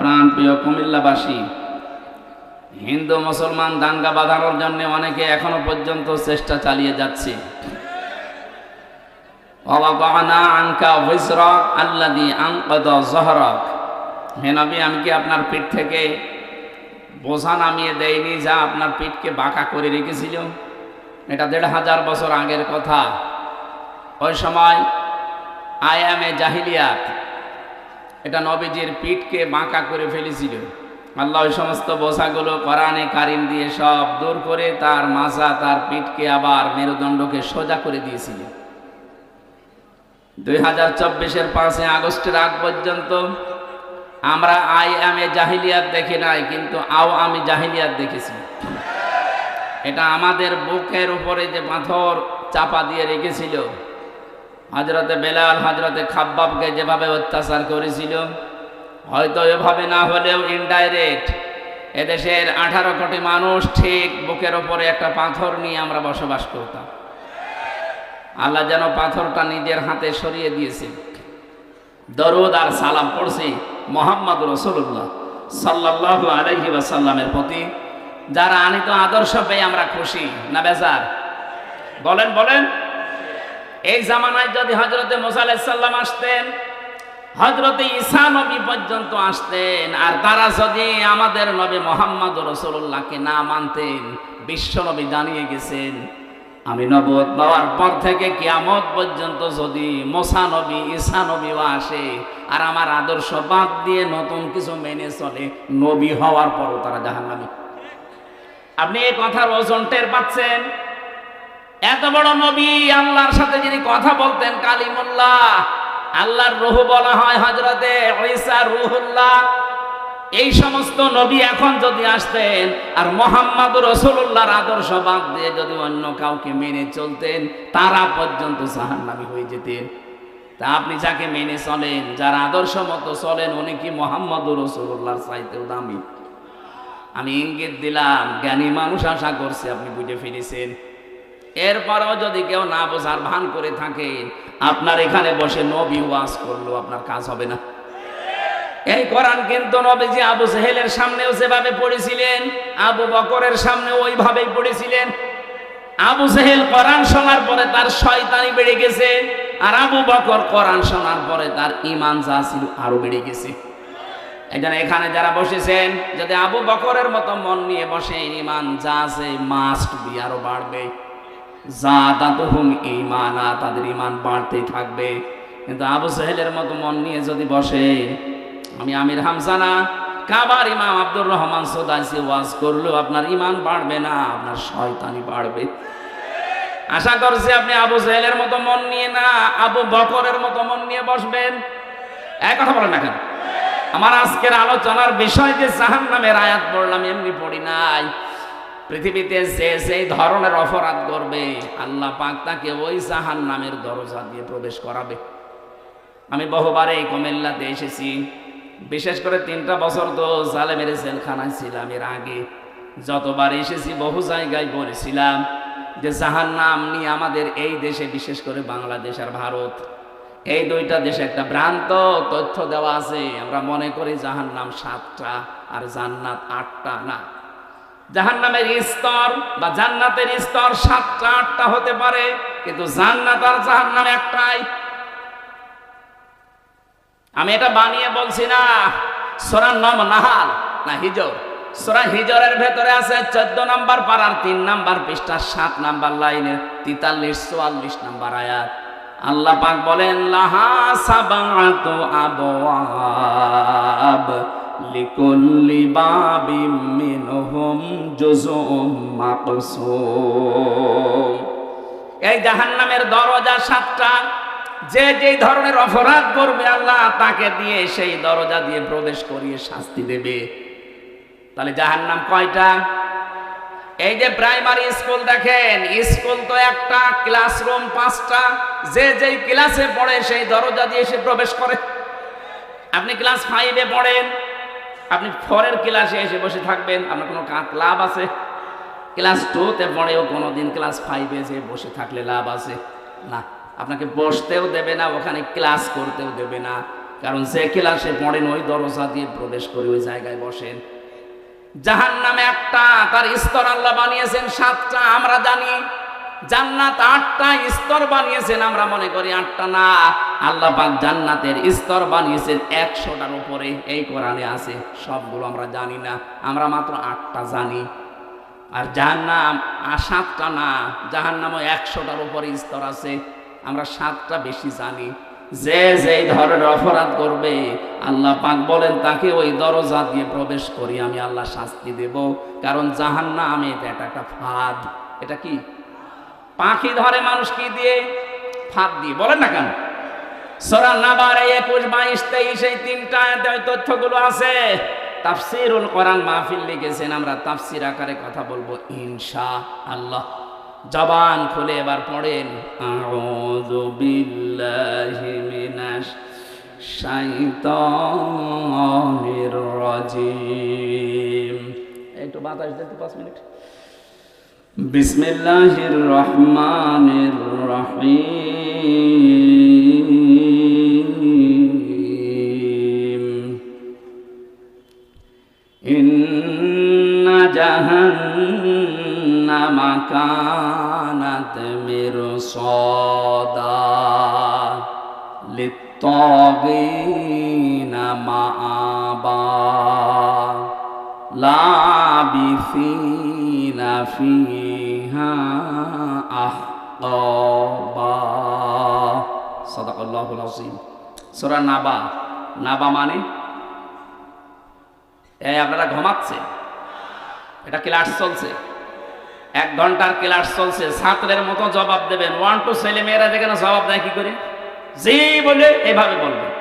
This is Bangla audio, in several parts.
প্রাণপ্রিয় কুমিল্লাবাসী, হিন্দু মুসলমান দাঙ্গা বাঁধানোর জন্য অনেকে এখনো পর্যন্ত চেষ্টা চালিয়ে যাচ্ছে। ওয়াদানা আনকা ওয়িজরাক আল্লাযী আনকাযা যহরাক। হে নবী, আমি কি আপনার পিঠ থেকে বোঝা নামিয়ে দেইনি যা আপনার পিঠকে বাঁকা করে রেখেছিল? এটা ১৫০০ বছর আগের কথা। ওই সময় আয়ামে জাহিলিয়াত, এটা নবীজির পিঠকে বাঁকা করে ফেলেছিল। আল্লাহ ওই সমস্ত বোঝাগুলো কোরআনে কারিম দিয়ে সব দূর করে তার মাজা, তার পিঠকে আবার মেরুদণ্ডকে সোজা করে দিয়েছিল। ২০২৪-এর ৫ই আগস্টের আগ পর্যন্ত আমরা আয়ামে জাহিলিয়াত দেখি নাই, কিন্তু আওয়ামী জাহিলিয়াত দেখেছি। এটা আমাদের বুকের উপরে যে পাথর চাপা দিয়ে রেখেছিল, হযরতে বেলাল, হযরতে খাব্বাবকে যেভাবে অত্যাচার করেছিল, হয়তো এভাবে না হলেও ইনডাইরেক্ট এদেশের 18 কোটি মানুষ ঠিক বুকের উপরে একটা পাথর নিয়ে আমরা বসবাস করতাম। আল্লাহ যেন পাথরটা নিজের হাতে সরিয়ে দিয়েছে। দরুদ আর সালাম পড়ছি মুহাম্মদ রাসূলুল্লাহ সাল্লাল্লাহু আলাইহি ওয়াসাল্লামের প্রতি, যারা আনিত আদর্শ পেয়ে আমরা খুশি না বেজার? বলেন বলেন। এই জামানায় যদি হযরতে মুসা আলাইহিস সালাম আসতেন, হযরতে ঈসা নবী পর্যন্ত আসতেন, আর তারা যদি আমাদের নবী মুহাম্মদ রাসূলুল্লাহকে না মানতেন, বিশ্ব নবী জানিয়ে গেছেন, আমি নবুয়ত পাওয়ার পর থেকে কিয়ামত পর্যন্ত যদি মুসা নবী, ঈসা নবীও আসে আর আমার আদর্শ বাদ দিয়ে নতুন কিছু মেনে চলে, নবী হওয়ার পরও তারা জাহান্নামী। আপনি এই কথার ওজন টের পাচ্ছেন? এত বড় নবী, আল্লাহর সাথে যিনি কথা বলতেন, কালিমুল্লাহ, আল্লাহর রূহ বলা হয় হযরতে ঈসা রূহুল্লাহ, এই সমস্ত নবী এখন যদি আসতেন আর মুহাম্মদ রাসূলুল্লাহর আদর্শ বাদ দিয়ে যদি অন্য কাউকে মেনে চলতেন, তারা পর্যন্ত জাহান্নামী হয়ে যেতেন। তা আপনি যাকে মেনে চলেন, যার আদর্শ মতো চলেন, উনি কি মুহাম্মদ রাসূলুল্লাহর চাইতেও দামি? আমি ইঙ্গিত দিলাম, জ্ঞানী মানুষ আশা করছে আপনি বুঝে ফিরেছেন। এরপরও যদি কেউ না বোঝার ভান করে থাকেন, আপনার এখানে বসে নবী ওয়াজ করলো আপনার কাজ হবে না। এই কোরআন কিন্তু নবীজি আবু জেহেলের সামনেও যেভাবে পড়েছিলেন, আবু বকরের সামনে ওইভাবেই পড়েছিলেন। আবু জেহেল কোরআন শোনার পরে তার শয়তানি বেড়ে গেছে, আর আবু বকর কোরআন শোনার পরে তার ঈমান যা ছিল আরো বেড়ে গেছে। এজন্য এখানে যারা বসেছেন, যদি আবু বকরের মতো মন নিয়ে বসেন, ঈমান যা আছে মাস্ট বি আরো বাড়বে। যাদাতুহুম ঈমানা, তাদের ঈমান বাড়তেই থাকবে। কিন্তু আবু জেহেলের মতো মন নিয়ে যদি বসে, আমি আমির হামজা না, কাবার ইমাম আব্দুর রহমান সুদাইসি ওয়াজ করলেও আপনার ঈমান বাড়বে না, আপনার শয়তানি বাড়বে। আশা করছি আপনি আবু জেহেলের মতো মন নিয়ে না, আবু বকরের মতো মন নিয়ে বসবেন। এক কথা বলেন না কেন? আমার আজকের আলোচনার বিষয় যে জাহান্নামের আয়াত পড়লাম, এমনি পড়ি নাই। পৃথিবীতে যে সেই ধরনের অপরাধ করবে, আল্লাহ পাক তাকে ওই জাহান্নামের দরজা দিয়ে প্রবেশ করাবে। আমি বহুবার এই কুমিল্লাতে এসেছি, বিশেষ করে 3টা বছর তো জালেমের জেলখানায় ছিলাম। এর আগে যতবার এসেছি বহু জায়গায় বলেছিলাম যে জাহান্নাম নিয়ে আমাদের এই দেশে, বিশেষ করে বাংলাদেশ আর ভারত, এই 2টা দেশে একটা ভ্রান্ত তথ্য দেওয়া আছে। আমরা মনে করি জাহান্নাম 7টা আর জান্নাত 8টা। না, জাহান্নামের স্তর বা জান্নাতের স্তর 7টা 8টা হতে পারে, কিন্তু জান্নাত আর জাহান্নাম একটাই। আমি এটা বানিয়ে বলছি না। সূরা নাহাল না হিজর, সূরা হিজরের ভেতরে আছে 14 নম্বর পারার 3 নম্বর পৃষ্ঠা 7 নম্বর লাইনে 43-44 নম্বর আয়াত। আল্লাহ পাক বলেন, লাহা সাবাতু আবওয়াব লিকুল্লি বাবিম মিনহুম জুজউম মাকসুম। এই জাহান্নামের দরজা 7টা। যে যেই ধরনের অপরাধ করবে, আল্লাহ তাকে দিয়ে সেই দরজা দিয়ে প্রবেশ করিয়ে শাস্তি দেবে। তাহলে জাহান্নাম কয়টা? এই যে প্রাইমারি স্কুল দেখেন, স্কুল তো একটা, ক্লাসরুম 5টা। যে যেই ক্লাসে পড়ে সেই দরজা দিয়ে সে প্রবেশ করে। আপনি ক্লাস 5-এ পড়েন, আপনি 4-এর ক্লাসে এসে বসে থাকবেন, আপনার কোনো লাভ আছে? ক্লাস 2-তে পড়েও কোনোদিন ক্লাস 5-এ এসে বসে থাকলে লাভ আছে? না, আপনাকে বসতেও দেবে না, ওখানে ক্লাস করতেও দেবে না। কারণ যে ক্লাসে পড়েন ওই দরজা দিয়ে প্রবেশ করে ওই জায়গায় বসেন। জাহান্নামে একটা, তার স্তর আল্লাহ বানিয়েছেন 7টা। আমরা জানি জান্নাত 8টা স্তর বানিয়েছেন, আমরা মনে করি 8টা না। আল্লাহ পাক জান্নাতের স্তর বানিয়েছেন 100টার উপরে, এই কোরআনে আছে। সবগুলো আমরা জানি না, আমরা মাত্র 8টা জানি। আর জাহান্নাম 7টা না, জাহান্নামও 100টার উপরে স্তর আছে, আমরা 7টা বেশি জানি। যে যেই ধরনের অপরাধ করবে আল্লাহ পাক বলেন তাকে ওই দরজা দিয়ে প্রবেশ করি আমি আল্লাহ শাস্তি দেব। কারণ জাহান্নামে এটা একটা ফাঁদ। এটা কি পাখি ধরে মানুষ কি দিয়ে? ফাঁদ দিয়ে। বলেন না কেন? সূরা নাবার 21, 22, 23 এই 3টা আয়াতে ওই তথ্যগুলো আছে। তাফসীরুল কোরআন মাহফিল লিখেছেন, আমরা তাফসীর আকারে কথা বলবো ইনশাআল্লাহ। জবান খুলে এবার পড়েন, আউযু বিল্লাহি মিনাশ শাইতানির রাজিম। একটু বাতাস দিতে 5 মিনিট। বিসমিল্লাহির রহমানির রহিম। ইন্না জাহান্নামা কানাত মিরসাদা লিত্তাগিনা মাআবা লাবিসিনা ফিহা আহকাবা। সাদাকাল্লাহুল আযীম। সূরা নাবা। নাবা মানে এই আপনারা ঘুমাচ্ছে, এটা ক্লাস চলছে, 1 ঘন্টার ক্লাস চলছে। ছাত্রের মতো জবাব দেবেন। 1 টু ছেলে মেয়েরা যেখানে জবাব দেয় কি করে? জি বলে এভাবে বলবেন।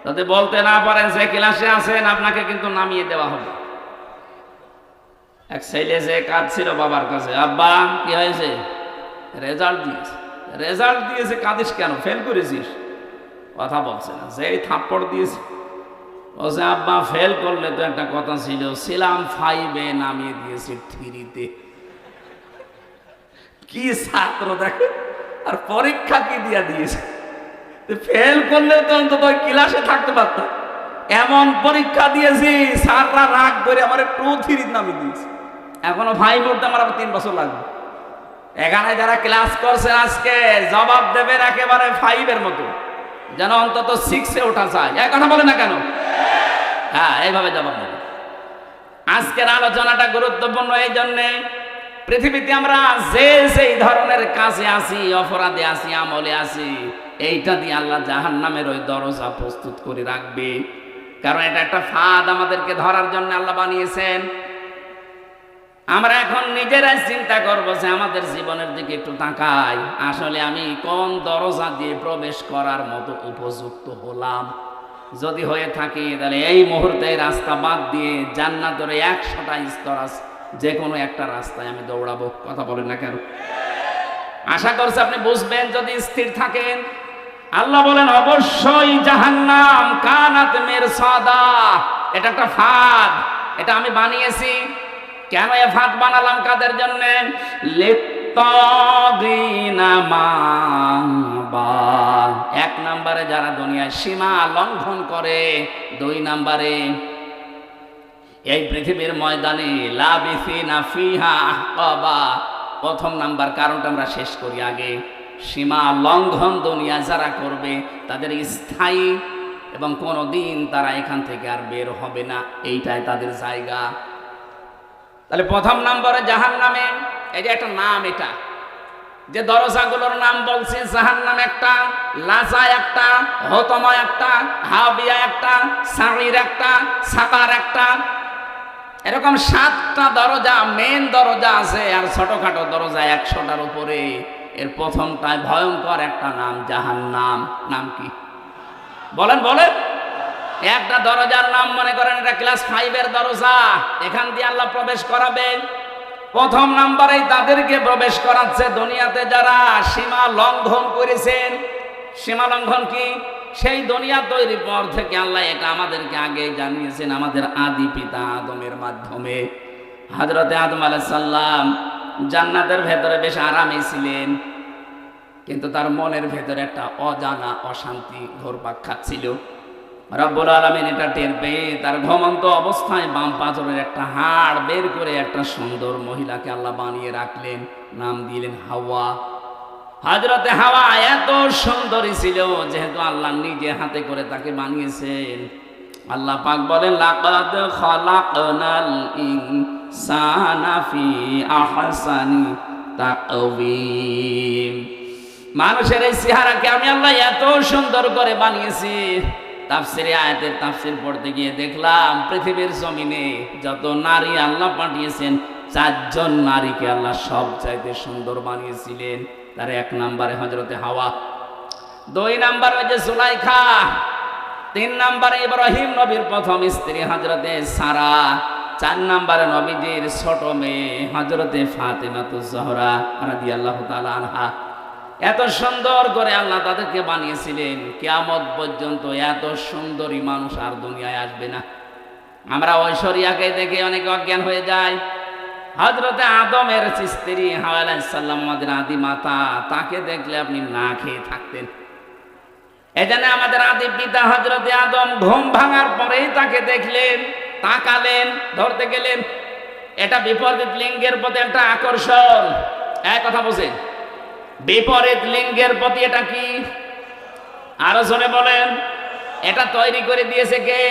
যদি বলতে না পারেন যে ক্লাসে আছেন আপনাকে কিন্তু নামিয়ে দেওয়া হবে। এক ছেলে যে কাঁদছিল বাবার কাছে, আব্বা কি হয়েছে? রেজাল্ট দিয়েছে। রেজাল্ট দিয়েছে, কাঁদিস কেন? ফেল করেছিস? কথা বলছে না। যেই থাপ্পড় দিয়েছে বলছে, আব্বা ফেল করলে তো একটা কথা ছিল, ছিলাম 5-এ নামিয়ে দিয়েছি 3-তে। কি ছাত্র দেখে, আর পরীক্ষা কি দিয়া দিয়েছে। ফেল করলে তো অন্তত ক্লাসে থাকতে পারতাম। এমন পরীক্ষা দিয়েছি স্যাররা রাগ করে আমার 2-3 নামিয়ে দিয়েছে। এখনো 5 উঠতে আমার আবার 3 বছর লাগবে। এখানে যারা ক্লাস করছে আজকে জবাব দেবেন একেবারে 5-এর মতো, যেন অন্তত 6-এ ওঠা যায়। এই কথা বলে না কেন? হ্যাঁ, এইভাবে জবাব দেবেন। আজকের আলোচনাটা গুরুত্বপূর্ণ এই জন্যে, পৃথিবীতে আমরা যে যেই ধরনের কাজে আছি, অপরাধে আছি, আমলে আছি, এইটা দিয়ে আল্লাহ জাহান্নামের ওই দরজা প্রস্তুত করে রাখবে। কারণ এটা একটা ফাঁদ আমাদেরকে ধরার জন্য আল্লাহ বানিয়েছেন। আমরা এখন নিজেরাই চিন্তা করবো যে আমাদের জীবনের দিকে একটু তাকাই, আসলে আমি কোন দরজা দিয়ে প্রবেশ করার মতো উপযুক্ত হলাম। যদি হয়ে থাকি তাহলে এই মুহূর্তে রাস্তা বাদ দিয়ে জান্নাতের 100টা স্তর আছে, যে কোনো একটা রাস্তায় আমি দৌড়াবো। কথা বলেন না কেন? আশা করছি আপনি বুঝবেন যদি স্থির থাকেন। আল্লাহ বলেন অবশ্যই জাহান্নাম কানাত মিরসাদা, এটা একটা ফাঁদ, এটা আমি বানিয়েছি। কেন এ ফাঁদ বানালাম? কাদের জন্য? লিত্তাগিনা মাআবা। 1 নম্বরে যারা দুনিয়ায় সীমা লঙ্ঘন করে, 2 নম্বরে এই পৃথিবীর ময়দানে লাবিসিনা ফিহা আহকাবা। 1ম নাম্বার কারণটা আমরা শেষ করি আগে। সীমা লঙ্ঘন দুনিয়া যারা করবে তাদের স্থায়ী এবং কোনোদিন তারা এখান থেকে আর বের হবে না, এইটাই তাদের জায়গা। তাহলে 1ম নম্বরে জাহান্নামে, এই যে একটা নাম, এটা যে দরজাগুলোর নাম বলছি, জাহান্নাম একটা, লাজা একটা, হতমা একটা, হাবিয়া একটা, সাঈর একটা, সাকার একটা, এরকম 7টা দরজা, মেন দরজা আছে। আর ছোটখাটো দরজা 100টার উপরে। এর প্রথমটায় ভয়ঙ্কর একটা নাম, জাহান্নাম। নাম কি? বলেন বলেন। একটা দরজার নাম মনে করেন এটা ক্লাস 5-এর দরজা, এখান দিয়ে আল্লাহ প্রবেশ করাবেন। 1ম নম্বরেই তাদেরকে প্রবেশ করাচ্ছে দুনিয়াতে যারা সীমা লঙ্ঘন করেছেন। সীমা লঙ্ঘন কি? সেই দুনিয়া তৈরির পর থেকে আল্লাহ এটা আমাদেরকে আগে জানিয়েছেন, আমাদের আদি পিতা আদমের মাধ্যমে। হযরতে আদম আলাইহিস সালাম জান্নাতের ভেতরে বেশ আরামে ছিলেন, কিন্তু তার মনের ভেতরে একটা অজানা অশান্তি ঘুরপাক খাচ্ছিল। রব্বুল আলামিন এটা টের পেয়ে তার ঘুমন্ত অবস্থায় বাম পাঁজরের একটা হাড় বের করে একটা সুন্দর মহিলাকে আল্লাহ বানিয়ে রাখলেন, নাম দিলেন হাওয়া। হযরতে হাওয়া এত সুন্দরী ছিল, যেহেতু আল্লাহ নিজে হাতে করে তাকে বানিয়েছেন। আল্লাহ পাক বলেন, লাকাদ খালাকনাল ইনসানা ফি আহসানি তাকওয়িম। মানুষের এই চেহারাকে আমি আল্লাহ এত সুন্দর করে বানিয়েছি। তাফসিরে আয়াতের তাফসির পড়তে গিয়ে দেখলাম, পৃথিবীর জমিনে যত নারী আল্লাহ পাঠিয়েছেন, 4 জন নারীকে আল্লাহ সবচাইতে সুন্দর বানিয়েছিলেন। তার 1 নম্বরে হযরতে হাওয়া, 2 নম্বরে ওই যে সুলাইখা, 3 নম্বরে ইব্রাহিম নবীর প্রথম স্ত্রী হযরতে সারা, 4 নম্বরে নবীজির ছোট মেয়ে হযরতে ফাতেমাতুজ জহরা রাদিয়াল্লাহু তাআলা আনহা। এত সুন্দর করে আল্লাহ তাদেরকে বানিয়েছিলেন, কিয়ামত পর্যন্ত এত সুন্দরী মানুষ আর দুনিয়ায় আসবে না। আমরা ঐশ্বরিয়াকে দেখে অনেক অজ্ঞান হয়ে যায়। হযরতে আদমের স্ত্রী হাওয়া আলাইহিস সালাম, আমাদের আদি মাতা, তাকে দেখলে আপনি না খেয়ে থাকতেন। এজন্য আমাদের আদি পিতা হযরতে আদম ঘুম ভাঙার পরেই তাকে দেখলেন, তাকালেন, ধরতে গেলেন। এটা বিপরীত লিঙ্গের প্রতি একটা আকর্ষণ। এক কথা বলছেন, বিপরীত লিঙ্গের প্রতি এটা কি? আরো জোরে বলেন। এটা তৈরি করে দিয়েছে কে?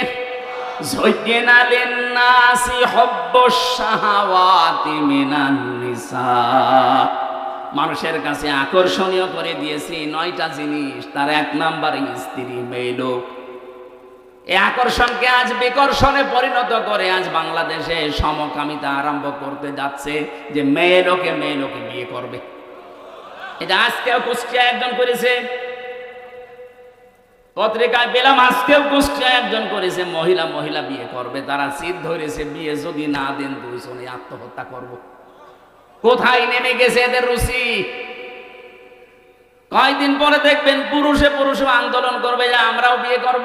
যুয়িনা লিন-নাসি হুব্বুশ শাহাওয়াতি মিনান নিসা। মানুষের কাছে আকর্ষণীয় করে দিয়েছি 9টা জিনিস। তার 1 নম্বরে স্ত্রী, মেয়ে লোক। এই আকর্ষণকে আজ বিকর্ষণে পরিণত করে আজ বাংলাদেশে সমকামিতা আরম্ভ করতে যাচ্ছে, যে মেয়ে লোকে বিয়ে করবে। এটা আজকেও কুষ্টিয়া একজন করেছে, পত্রিকায় পেলাম, আজকেও কুষ্টিয়া একজন করেছে, মহিলা বিয়ে করবে। তারা জিদ ধরেছে, বিয়ে যদি না দেন 2 জনে আত্মহত্যা করব। কোথায় নেমে গেছে এদের রুচি? কয়েকদিন পরে দেখবেন পুরুষে আন্দোলন করবে যে আমরাও বিয়ে করব।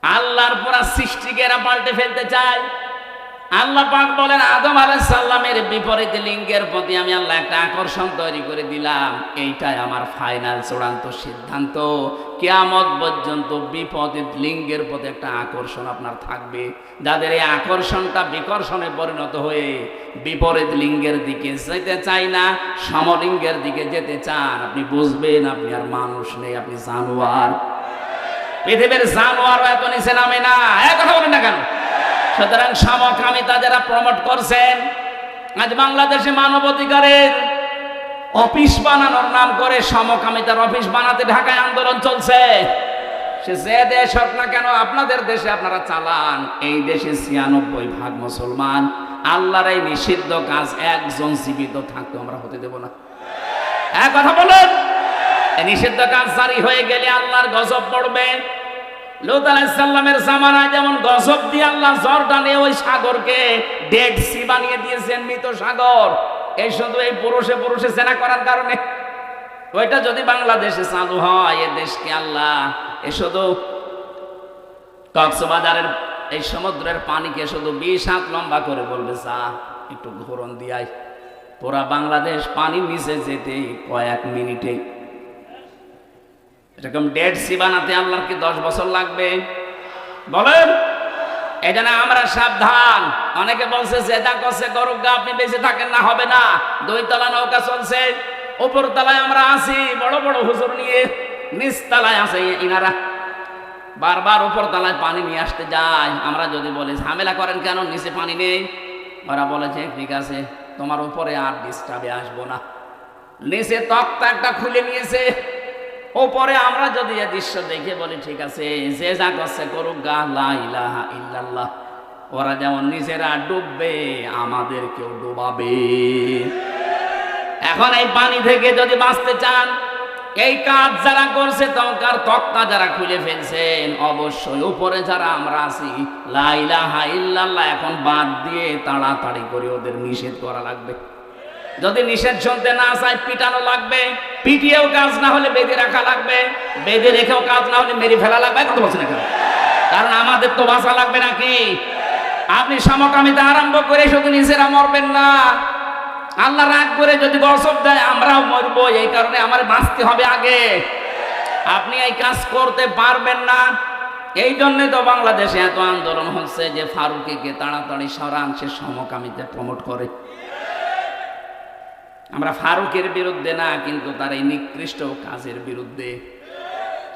আল্লাহর পুরা সৃষ্টিকে এরা পাল্টে ফেলতে চায়। আল্লাহ পাক বলেন, আদম আলাইহিস সালামের বিপরীত লিঙ্গের প্রতি আমি আল্লাহ একটা আকর্ষণ তৈরি করে দিলাম। এইটাই আমার ফাইনাল চূড়ান্ত সিদ্ধান্ত। কিয়ামত পর্যন্ত বিপরীত লিঙ্গের প্রতি একটা আকর্ষণ আপনার থাকবে। যাদের এই আকর্ষণটা বিকর্ষণে পরিণত হয়ে বিপরীত লিঙ্গের দিকে যেতে চাই না, সমলিঙ্গের দিকে যেতে চান, আপনি বুঝবেন আপনি আর মানুষ নেই, আপনি জানোয়ার। পৃথিবীর জানোয়ারও এত নিচে নামে না। এক কথা বলেন না কেন? সুতরাং সমকামিতা যারা প্রমোট করছেন, আজ বাংলাদেশে মানবাধিকারের অফিস বানানোর নাম করে সমকামিতার অফিস বানাতে ঢাকায় আন্দোলন চলছে। সে যে দেশ হোক না কেন, আপনাদের দেশে আপনারা চালান। এই দেশে 96% মুসলমান। আল্লাহর এই নিষিদ্ধ কাজ একজন জীবিত থাকতে আমরা হতে দেব না। এক কথা বলেন, এই নিষিদ্ধ কাজ জারি হয়ে গেলে আল্লাহর গজব পড়বে। লূত আলাইহিস সালামের জামানায় যেমন গজব দিয়ে আল্লাহ জর্ডানে ওই সাগরকে ডেড সি বানিয়ে দিয়েছেন, মৃত সাগর। এই শুধু এই পুরুষে জেনা করার কারণে। ওইটা যদি বাংলাদেশে চালু হয়, এ দেশকে আল্লাহ এ শুধু কক্সবাজারের এই সমুদ্রের পানিকে শুধু 20 হাত লম্বা করে বলবে, যা একটু ঘোরন দিয়াই, পুরা বাংলাদেশ পানির নিচে যেতে কয়েক মিনিটে। এরকম ডেড সি বানাতে আল্লাহর কি 10 বছর লাগবে? বলেন। এই জন্য আমরা সাবধান। অনেকে বলছে জেদা করছে করুক গা, আপনি বেঁচে থাকেন না, হবে না। 2 তলা নৌকা চলছে, উপর তলায় আমরা আছি বড় বড় হুজুর নিয়ে, নিচ তলায় আছে ইনারা। বারবার উপর তলায় পানি নিয়ে আসতে যায়। আমরা যদি বলি ঝামেলা করেন কেন, নিচে পানি নেই, ওরা বলেছে ঠিক আছে, তোমার উপরে আর ডিস্টার্বে আসবো না। নিচে তক্তা একটা খুলে নিয়েছে, ওপরে আমরা যদি এই দৃশ্য দেখে বলি ঠিক আছে, যে যা করছে করুক গা, লা ইলাহা ইল্লাল্লাহ। ওরা যেমন নিজেরা ডুববে, আমাদেরকেও ডুবাবে। এখন এই পানি থেকে যদি বাঁচতে চান, এই কাজ যারা করছে, তক্তা যারা খুলে ফেলছেন, অবশ্যই উপরে যারা আমরা আছি, লা ইলাহা ইল্লাল্লাহ এখন বাদ দিয়ে তাড়াতাড়ি করে ওদের নিষেধ করা লাগবে। যদি নিষেধ শুনতে না চায়, পিটানো লাগবে। পিটিয়েও কাজ না হলে বেঁধে রাখা লাগবে। বেঁধে রেখেও কাজ না হলে মেরে ফেলা লাগবে। কথা বলছেন না, কারণ আমাদের তো বাঁচা লাগবে নাকি? আপনি সমকামিতা আরম্ভ করে শুধু নিজেরা মরবেন না, আল্লাহ রাগ করে যদি গজব দেয় আমরাও মরবো। এই কারণে আমার বাঁচতে হবে আগে। আপনি এই কাজ করতে পারবেন না। এই জন্যে তো বাংলাদেশে এত আন্দোলন হচ্ছে যে ফারুকীকে তাড়াতাড়ি সরান, সে সমকামিতে প্রমোট করে। আমরা ফারুকের বিরুদ্ধে না, কিন্তু তার এই নিকৃষ্ট কাজের বিরুদ্ধে।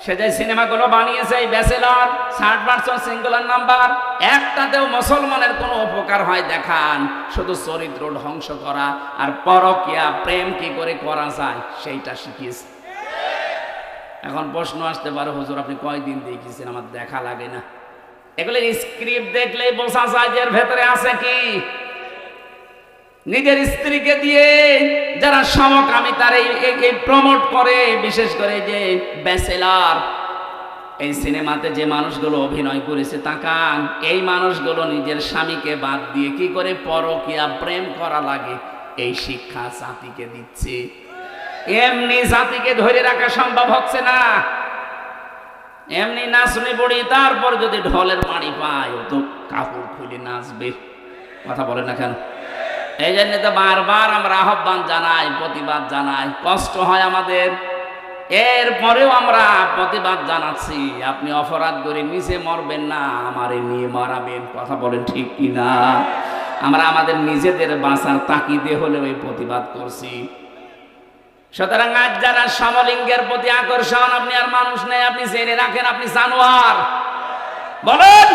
সে যে সিনেমাগুলো বানিয়েছে, এই ব্যাচেলর, 60% সিঙ্গুলার নাম্বার, একটাতেও মুসলমানের কোনো উপকার হয় দেখান। শুধু চরিত্র ধ্বংস করা আর পরকীয়া প্রেম কি করে করা যায় সেইটা শিখিয়েছে। এখন প্রশ্ন আসতে পারে, হুজুর আপনি কয়দিন দেখিয়েছেন, আমার দেখা লাগে না। এগুলো স্ক্রিপ্ট দেখলেই বোঝা যায় যে এর ভেতরে আছে কি। নিজের স্ত্রীকে দিয়ে যারা সমকামিতার এই প্রমোট করে, বিশেষ করে যে ব্যাচেলর, এই সিনেমাতে যে মানুষগুলো অভিনয় করেছে তাকান, এই মানুষগুলো নিজের স্বামীকে বাদ দিয়ে কি করে পরকীয়া প্রেম করা লাগে এই শিক্ষা জাতিকে দিচ্ছে। এমনি জাতিকে ধরে রাখা সম্ভব হচ্ছে না। এমনি নাচনি পড়ি, তারপর যদি ঢোলের বাড়ি পায় ও তো কাপড় খুলে নাচবে। কথা বলে না কেন? এই জন্য তো বারবার আমরা আহ্বান জানাই, প্রতিবাদ জানাই, কষ্ট হয় আমাদের, এরপরেও আমরা প্রতিবাদ জানাচ্ছি। আপনি অপরাধ করে নিজে মরবেন না, আমারে নিয়ে মারাবেন। কথা বলেন ঠিক কিনা? আমরা আমাদের নিজেদের বাঁচার তাকিদে হলেও এই প্রতিবাদ করছি। সুতরাং আজ যারা সমলিঙ্গের প্রতি আকর্ষণ, আপনি আর মানুষ নেই, আপনি জেনে রাখেন আপনি জানোয়ার। বলেন,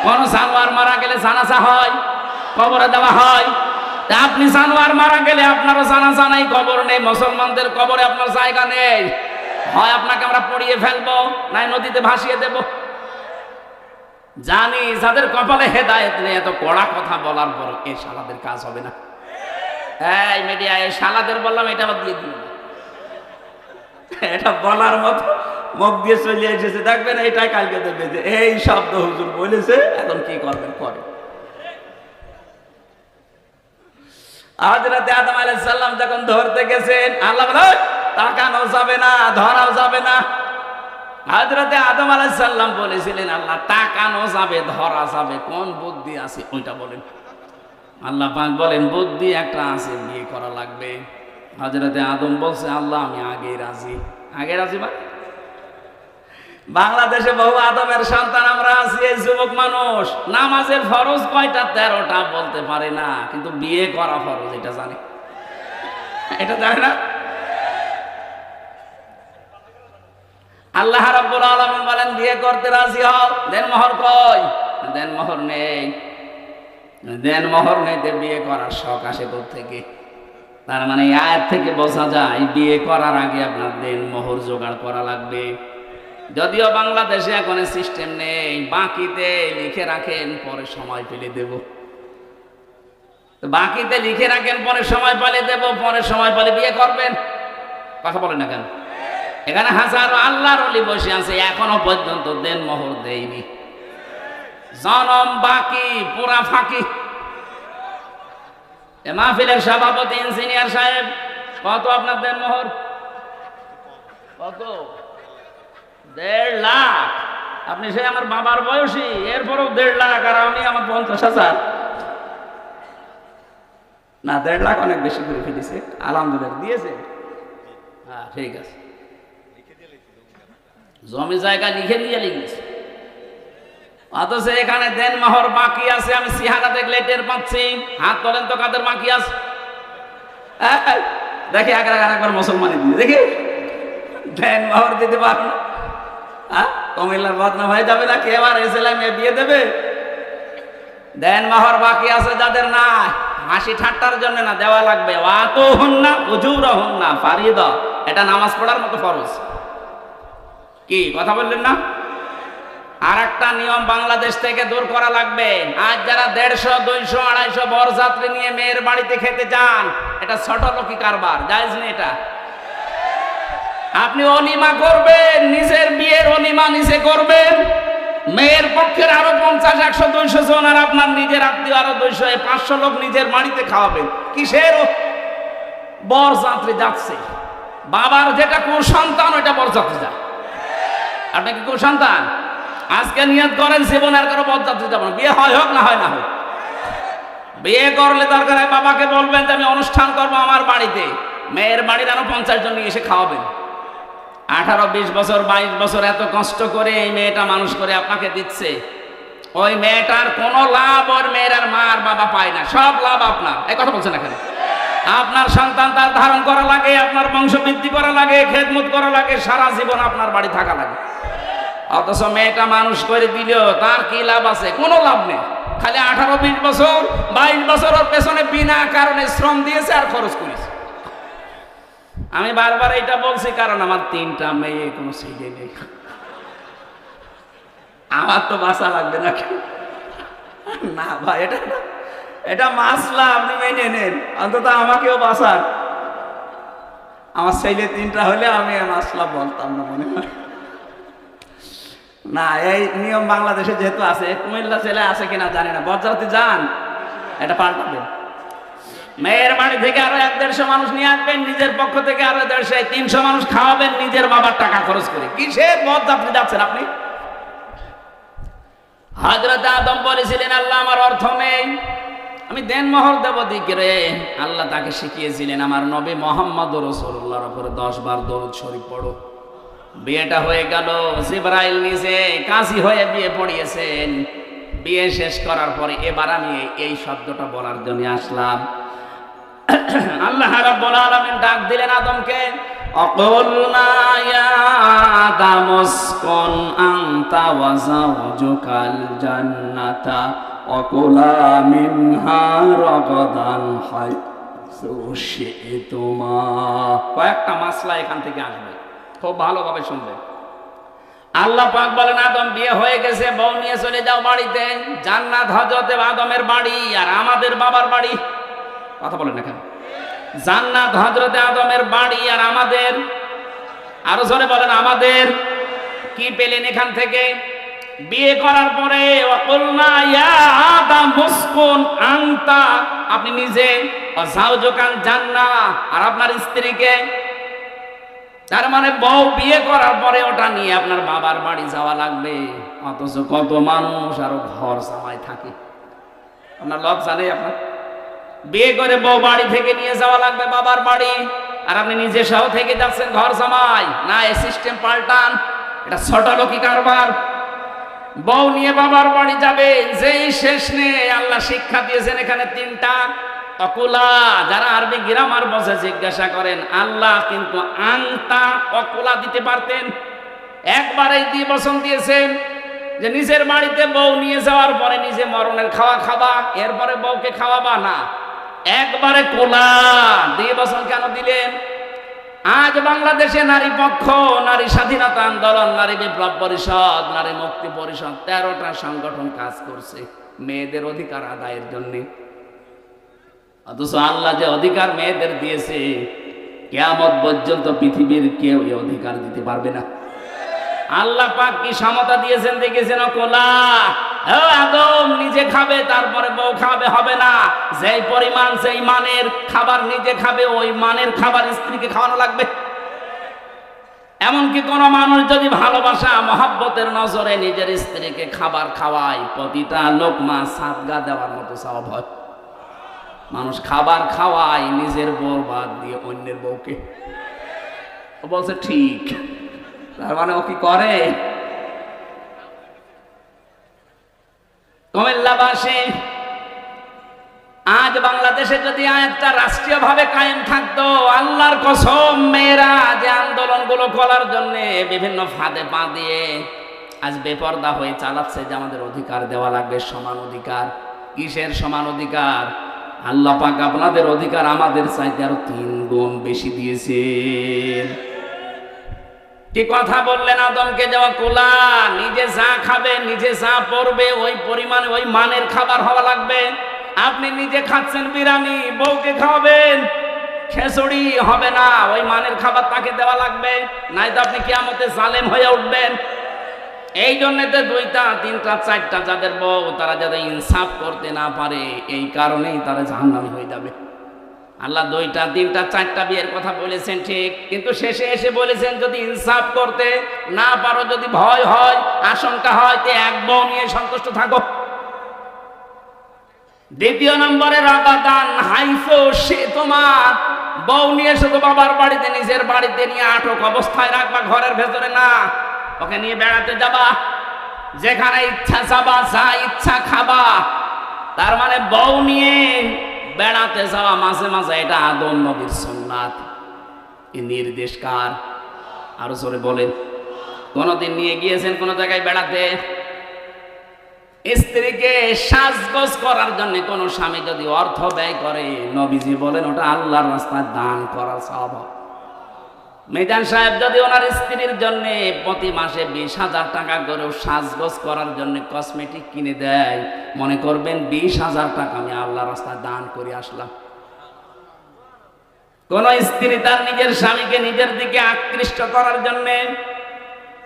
কোন জানোয়ার মারা গেলে জানাজা হয়, কবরে দেওয়া হয়? আপনি জানোয়ার মারা গেলে আপনারও জানাজা নাই, কবর নেই। মুসলমানদের কবরে আপনার জায়গা নেই। হয় আপনাকে আমরা পড়িয়ে ফেলবো, নাই নদীতে ভাসিয়ে দেব। জানি যাদের কপালে হেদায়েত নেই, এত কড়া কথা বলার পর এ শালাদের কাজ হবে না। এই মিডিয়া, এই শালাদের বললাম, এটা বাদ দিয়ে দিন। এটা বলার মতো মুখ দিয়ে চলে এসেছে, দেখবেন এটাই কালকে দেখবে যে এই শব্দ হুজুর বলেছে, এখন কি করবেন করে। হযরত আদম আলাইহিস সালাম যখন ধরতে গেছেন, আল্লাহ বলে তাকানো যাবে না, ধরাও যাবে না। হযরত আদম আলাইহিস সালাম বলেছিলেন, আল্লাহ তাকানো যাবে, ধরা যাবে, কোন বুদ্ধি আছে ওইটা বলেন। আল্লাহ পাক বলেন, বুদ্ধি একটা আছে, বিয়ে করা লাগবে। হযরত আদম বলছে, আল্লাহ আমি আগে রাজি। আগে রাজি মানে বাংলাদেশে বহু আদমের সন্তান আমরা আছি। এই যুবক মানুষ নামাজের ফরজ কয়টা? 13টা বলতে পারে না, কিন্তু বিয়ে করা ফরজ এটা জানে। এটা জানে না। আল্লাহ রাব্বুল আলামিন বলেন, বিয়ে করতে রাজি হও, দেন মোহর কই? দেন মোহর নেই। দেন মোহর নেইতে বিয়ে করার শখ আসে থেকে। তার মানে এই আয়াত থেকে বোঝা যায় বিয়ে করার আগে আপনার দেন মোহর জোগাড় করা লাগবে। যদিও বাংলাদেশে এখন সিস্টেম নেই, বাকিতে লিখে রাখেন, পরে সময় পেলে দেব। বাকিতে লিখে রাখেন, পরে সময় পেলে দেব, পরে সময় পেলে বিয়ে করবেন। কথা বলেন না কেন? এখানে হাজারো আল্লাহর ওলি বসে আছে, এখনো পর্যন্ত দেন মোহর দেয়নি। জনম বাকি, পুরা ফাঁকি। মাহফিলের সভাপতি ইঞ্জিনিয়ার সাহেব, কত আপনার দেন মোহর? কত? 1.5 লাখ। আপনি সে আমার বাবার বয়সী, এরপরও 1.5 লাখ, আর আমি আমার 50,000। না, 1.5 লাখ অনেক বেশি করে ফেলেছে। আলহামদুলিল্লাহ দিয়েছে। হ্যাঁ ঠিক আছে, জমি জায়গা লিখে দিয়ে লিখেছে। অথচ এখানে দেন মোহর বাকি আছে। আমি চেহারা দেখলে টের পাচ্ছি। হাত তোলেন তো কাদের বাকি আছে দেখি। একবার মুসলমানই দিয়ে দেখি দেন মোহর দিতে পারো না। কুমিল্লার বদনাম হয়ে যাবে না? কে এবার এসেলাম বিয়ে দেবে? দেন মোহর বাকি আছে যাদের, না হাসি ঠাট্টার জন্য না, দেওয়া লাগবে। ওয়াতো হন না, উজুর হন না, ফারিদা। এটা নামাজ পড়ার মতো ফরজ। কি কথা বললেন না? আর একটা নিয়ম বাংলাদেশ থেকে দূর করা লাগবে। আজ যারা 150, 200, 250 বরযাত্রী নিয়ে মেয়ের বাড়িতে খেতে যান, এটা ছোট লোকি কারবার, জায়েজ নেই এটা। আপনি অলিমা করবেন, নিজের বিয়ের অলিমা নিজে করবেন, মেয়ের পক্ষের আরো 50, 100, 200 জন, আর আপনার নিজের আত্মীয় আরো 200, 500 লোক নিজের বাড়িতে খাওয়াবেন। কিসের বরযাত্রী যাচ্ছে? বাবার যেটা কুসন্তান, ওইটা বরযাত্রী যায়। আপনি কি কুসন্তান? আজকে নিয়ত করেন জীবন আর কারো বরযাত্রী যাবেন। বিয়ে হয় হোক না হয় না হোক, বিয়ে করলে দরকার হয় বাবাকে বলবেন যে আমি অনুষ্ঠান করবো আমার বাড়িতে, মেয়ের বাড়ির আরো 50 জন নিয়ে এসে খাওয়াবেন। 18-20 বছর 22 বছর এত কষ্ট করে এই মেয়েটা মানুষ করে আপনাকে দিচ্ছে, ওই মেয়েটার কোনো লাভ ওর মেয়ের মা আর বাবা পায় না, সব লাভ আপনার। এই কথা বলছেন এখানে। আপনার সন্তান তার ধারণ করা লাগে, আপনার বংশ বৃদ্ধি করা লাগে, খেদমত করা লাগে, সারা জীবন আপনার বাড়ি থাকা লাগে। অথচ মেয়েটা মানুষ করে দিলেও তার কি লাভ আছে? কোনো লাভ নেই। খালি 18-20 বছর 22 বছর ওর পেছনে বিনা কারণে শ্রম দিয়েছে আর খরচ করেছে। আমি বারবার এটা বলছি কারণ আমার 3টা মেয়ে, কোনো ছেলে নেই। আমার তো বাঁচা লাগবে না না ভাই, এটা মাসলা, আপনি মেনে নেন, অন্তত আমাকেও বাঁচান। আমার ছেলে 3টা হলে আমি মাসলা বলতাম না, মনে হয় না। এই নিয়ম বাংলাদেশে যেহেতু আছে, কুমিল্লা ছেলে আছে কিনা জানি না, বজ্রাতে যান, এটা পাল্টাবেন। মেয়ের বাড়ি থেকে আরো 100-150 মানুষ নিয়ে আসবেন, নিজের পক্ষ থেকে আরো 150-300 মানুষ খাওয়াবেন নিজের বাবার টাকা খরচ করে। কিসের বজ্রাতে যাচ্ছেন আপনি? হযরত আদম বলেছিলেন, আল্লাহ আমার অর্থ নেই, আমি দেনমোহর দেব দিকরে। আল্লাহ তাকে শিখিয়েছিলেন, আমার নবী মুহাম্মদ রাসূলুল্লাহর উপরে 10 বার দরুদ শরীফ পড়ো। বিয়েটা হয়ে গেল, জিবরাইল নিজে কাজী হয়ে বিয়ে পড়িয়েছেন। বিয়ে শেষ করার পরে এবার আমি এই শব্দটা বলার জন্য আসলাম। আল্লাহ রাব্বুল আলামিন ডাক দিলেন আদমকে, অকুলনা ইয়া আদম উসকুন আনতা ওয়া যাওজুকাল জান্নাতা ওয়াকুলা মিনহা রাগাদান হাইসু শি'তুমা। কয়েকটা মাসলা এখান থেকে আসবে, খুব ভালোভাবে শুনবে। আল্লাহ পাক বলেন, আদম বিয়ে হয়ে গেছে, বউ নিয়ে চলে যাও বাড়িতে। জান্নাত হযরত আদমের বাড়ি আর আমাদের বাবার বাড়ি। কথা বলেন না কেন? জান্নাত হযরত আদমের বাড়ি আর আমাদের, আরো জোরে বলেন আমাদের। কি পেলেন এখান থেকে? বিয়ে করার পরে ওয়াকুলনা ইয়া আদম উসকুন আনতা, আপনি নিজে, ওয়া যাওজুকাল জান্নাহ, আর আপনার স্ত্রীকে। তার মানে বউ বিয়ে করার পরে ওটা নিয়ে আপনার বাবার বাড়ি যাওয়া লাগবে। অথচ কত মানুষ আরো ঘর জামাই থাকে। আপনার লজ্জা নেই? আপনার বিয়ে করে বউ বাড়ি থেকে নিয়ে যাওয়া লাগবে বাবার বাড়ি, আর আপনি নিজে সহ থেকে যাচ্ছেন ঘর জামাই। না, এই সিস্টেম পাল্টান, এটা ছোটলোকি কারবার। বউ নিয়ে বাবার বাড়ি যাবে, যেই শেষ নেই। আল্লাহ শিক্ষা দিয়েছেন এখানে 3টা অকুলা। যারা আরবি গ্রামার বসে জিজ্ঞাসা করেন, আল্লাহ কিন্তু আনতা অকুলা দিতে পারতেন, একবারেই দিয়ে বসন দিয়েছেন যে নিজের বাড়িতে বউ নিয়ে যাওয়ার পরে নিজে মরণের খাওয়া খাবা, এরপরে বউকে খাওয়াবা না, একবারে কোলা দিয়ে বসন কেন দিলেন? আজ বাংলাদেশে নারী পক্ষ, নারী স্বাধীনতা আন্দোলন, নারী বিপ্লব পরিষদ, নারী মুক্তি পরিষদ, 13টা সংগঠন কাজ করছে মেয়েদের অধিকার আদায়ের জন্য। অথচ আল্লাহ যে অধিকার মেয়েদের দিয়েছে, কিয়ামত পর্যন্ত পৃথিবীর কেউ এই অধিকার দিতে পারবে না। আল্লাহ পাক কি সমতা দিয়েছেন দেখেছেন? কোলা আদম নিজে খাবে, তারপরে বউ খাবে, হবে না। যেই পরিমাণ সেই মানের খাবার নিজে খাবে, ওই মানের খাবার স্ত্রীকে খাওয়ানো লাগবে। এমনকি কোন মানুষ যদি ভালোবাসা মহব্বতের নজরে নিজের স্ত্রীকে খাবার খাওয়ায়, প্রতিটা লোকমা সাদগা দেওয়ার মতো সওয়াব হয়। মানুষ খাবার খাওয়ায় নিজের বউ বাদ দিয়ে অন্যের বউকে। ও বলছে ঠিক, তার মানে ও কি করে? কুমিল্লাবাসী, আজ বাংলাদেশে যদি আয়াতটা রাষ্ট্রীয়ভাবে কায়েম থাকতো, আল্লাহর কসম, মেয়েরা যে আন্দোলনগুলো করার জন্য বিভিন্ন ফাঁদে পা দিয়ে আজ বেপরদা হয়ে চালাচ্ছে যে আমাদের অধিকার দেওয়া লাগবে, সমান অধিকার। কিসের সমান অধিকার? আল্লাহ পাক আপনাদের অধিকার আমাদের চাইতে আরো 3 গুণ বেশি দিয়েছেন। কি কথা বললেন আদমকে? যাওয়া কোলা, নিজে যা খাবে, নিজে যা পড়বে, ওই পরিমাণে ওই মানের খাবার হওয়া লাগবে। আপনি নিজে খাচ্ছেন বিরিয়ানি, বউকে খাওয়াবেন খিচুড়ি, হবে না। ওই মানের খাবার তাকে দেওয়া লাগবে, নাই তো আপনি কিয়ামতে জালেম হয়ে উঠবেন। এই জন্য তো 2টা 3টা 4টা যাদের বউ, তারা যাতে ইনসাফ করতে না পারে, এই কারণেই তারা জাহান্নামী হয়ে যাবে। আল্লাহ 2টা 3টা 4টা বিয়ের কথা বলেছেন ঠিক, কিন্তু শেষে এসে বলেছেন যদি ইনসাফ করতে না পারো, যদি ভয় হয়, আশঙ্কা হয়, তে 1 বউ নিয়ে সন্তুষ্ট থাকো। 2 নম্বরে রাগাদান হাইসো শি'তুমা, বউ নিয়ে শুধু বাবার বাড়িতে নিজের বাড়িতে নিয়ে আটক অবস্থায় রাখবা, ঘরের ভেতরে না। ওকে নিয়ে বেড়াতে যাবা, যেখানে ইচ্ছা যাবা, যা ইচ্ছা খাবা। তার মানে বউ নিয়ে বেড়াতে যাওয়া মাঝে মাঝে এটা আদম নবীর সুন্নাত। এই নির্দেশ কার? আরো জোরে বলেন। কোনদিন নিয়ে গিয়েছেন কোন জায়গায় বেড়াতে? স্ত্রীকে সাজগোজ করার জন্য কোন স্বামী যদি অর্থ ব্যয় করে, নবীজি বলেন ওটা আল্লাহর রাস্তায় দান করার স্বভাব। মিজান সাহেব যদি ওনার স্ত্রীর জন্য প্রতি মাসে 20,000 টাকা করে সাজগোজ করার জন্য কসমেটিক কিনে দেয়, মনে করবেন 20,000 টাকা আমি আল্লাহর রাস্তায় দান করে আসলাম। কোন স্ত্রী তার নিজের স্বামীকে নিজের দিকে আকৃষ্ট করার জন্য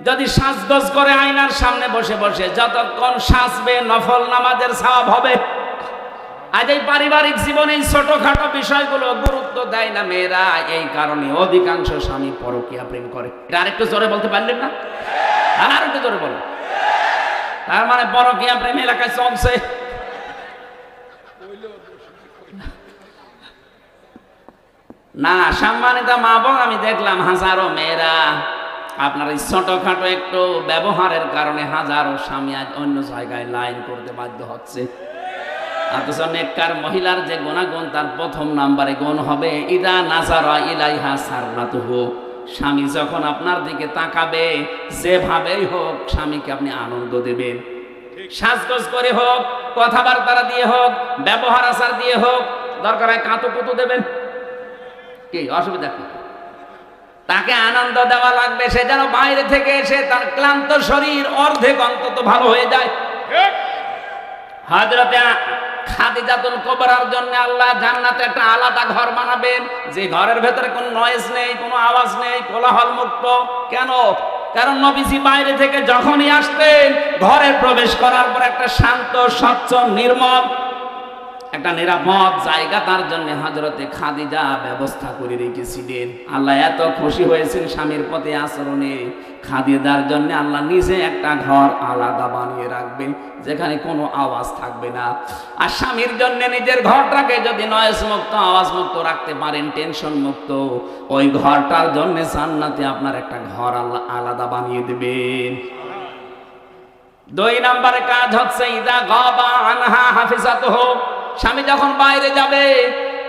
যদি সাজগোজ করে আয়নার সামনে বসে বসে যতক্ষণ সাজবে নফল নামাজের সওয়াব হবে। আজ এই পারিবারিক জীবনে এই ছোটখাটো বিষয়গুলো গুরুত্ব দেয় না মেয়েরা, এই কারণে অধিকাংশ স্বামী পরকীয়া প্রেম করে। এটা আরেকটু জোরে বলতে পারলেন না? আর একটু জোরে বলো। তার মানে পরকীয়া প্রেম এলাকায় চলছে। না, সম্মানিত মা বোন, আমি দেখলাম হাজারো মেয়েরা আপনার এই ছোটখাটো একটু ব্যবহারের কারণে হাজারো স্বামী আজ অন্য জায়গায় লাইন করতে বাধ্য হচ্ছে। অথচ নেককার মহিলার যে গুণাগুণ, তার প্রথম নাম্বারে গুণ হবে ইদা নাজারা ইলাইহা সাররাতুহু। স্বামী যখন আপনার দিকে তাকাবে, যেভাবেই হোক স্বামীকে আপনি আনন্দ দেবেন। সাজগোজ করে হোক, কথাবার্তা দিয়ে হোক, ব্যবহার আচার দিয়ে হোক, দরকার হয় কাঁতো কুতো দেবেন, কি অসুবিধা কি? তাকে আনন্দ দেওয়া লাগবে। সে যেন বাইরে থেকে এসে তার ক্লান্ত শরীর অর্ধেক অন্তত ভালো হয়ে যায়। হযরতে খাদিজাতুল কুবরার জন্য আল্লাহ জান্নাতে একটা আলাদা ঘর বানাবেন, যে ঘরের ভেতরে কোনো নয়েজ নেই, কোনো আওয়াজ নেই, কোলাহল মুক্ত। কেন? কারণ নবীজি বাইরে থেকে যখনই আসতেন, ঘরে প্রবেশ করার পর একটা শান্ত, স্বচ্ছ, নির্মল, একটা নিরাপদ জায়গা তার জন্য হযরতে খাদিজা ব্যবস্থা করে রেখেছিলেন। আল্লাহ এত খুশি হয়েছেন স্বামীর প্রতি আচরণে, খাদিজার জন্য আল্লাহ নিজে একটা ঘর আলাদা বানিয়ে রাখবেন, যেখানে কোনো আওয়াজ থাকবে না। আর স্বামীর জন্য নিজের ঘরটাকে যদি নয়েজ মুক্ত, আওয়াজ মুক্ত রাখতে পারেন, টেনশন মুক্ত, ওই ঘরটার জন্য জান্নাতে আপনার একটা ঘর আল্লাহ আলাদা বানিয়ে দেবেন। 2 নম্বরে কাজ হচ্ছে ইদা গাবা আনহা হাফিজাতুহু। স্বামী যখন বাইরে যাবে,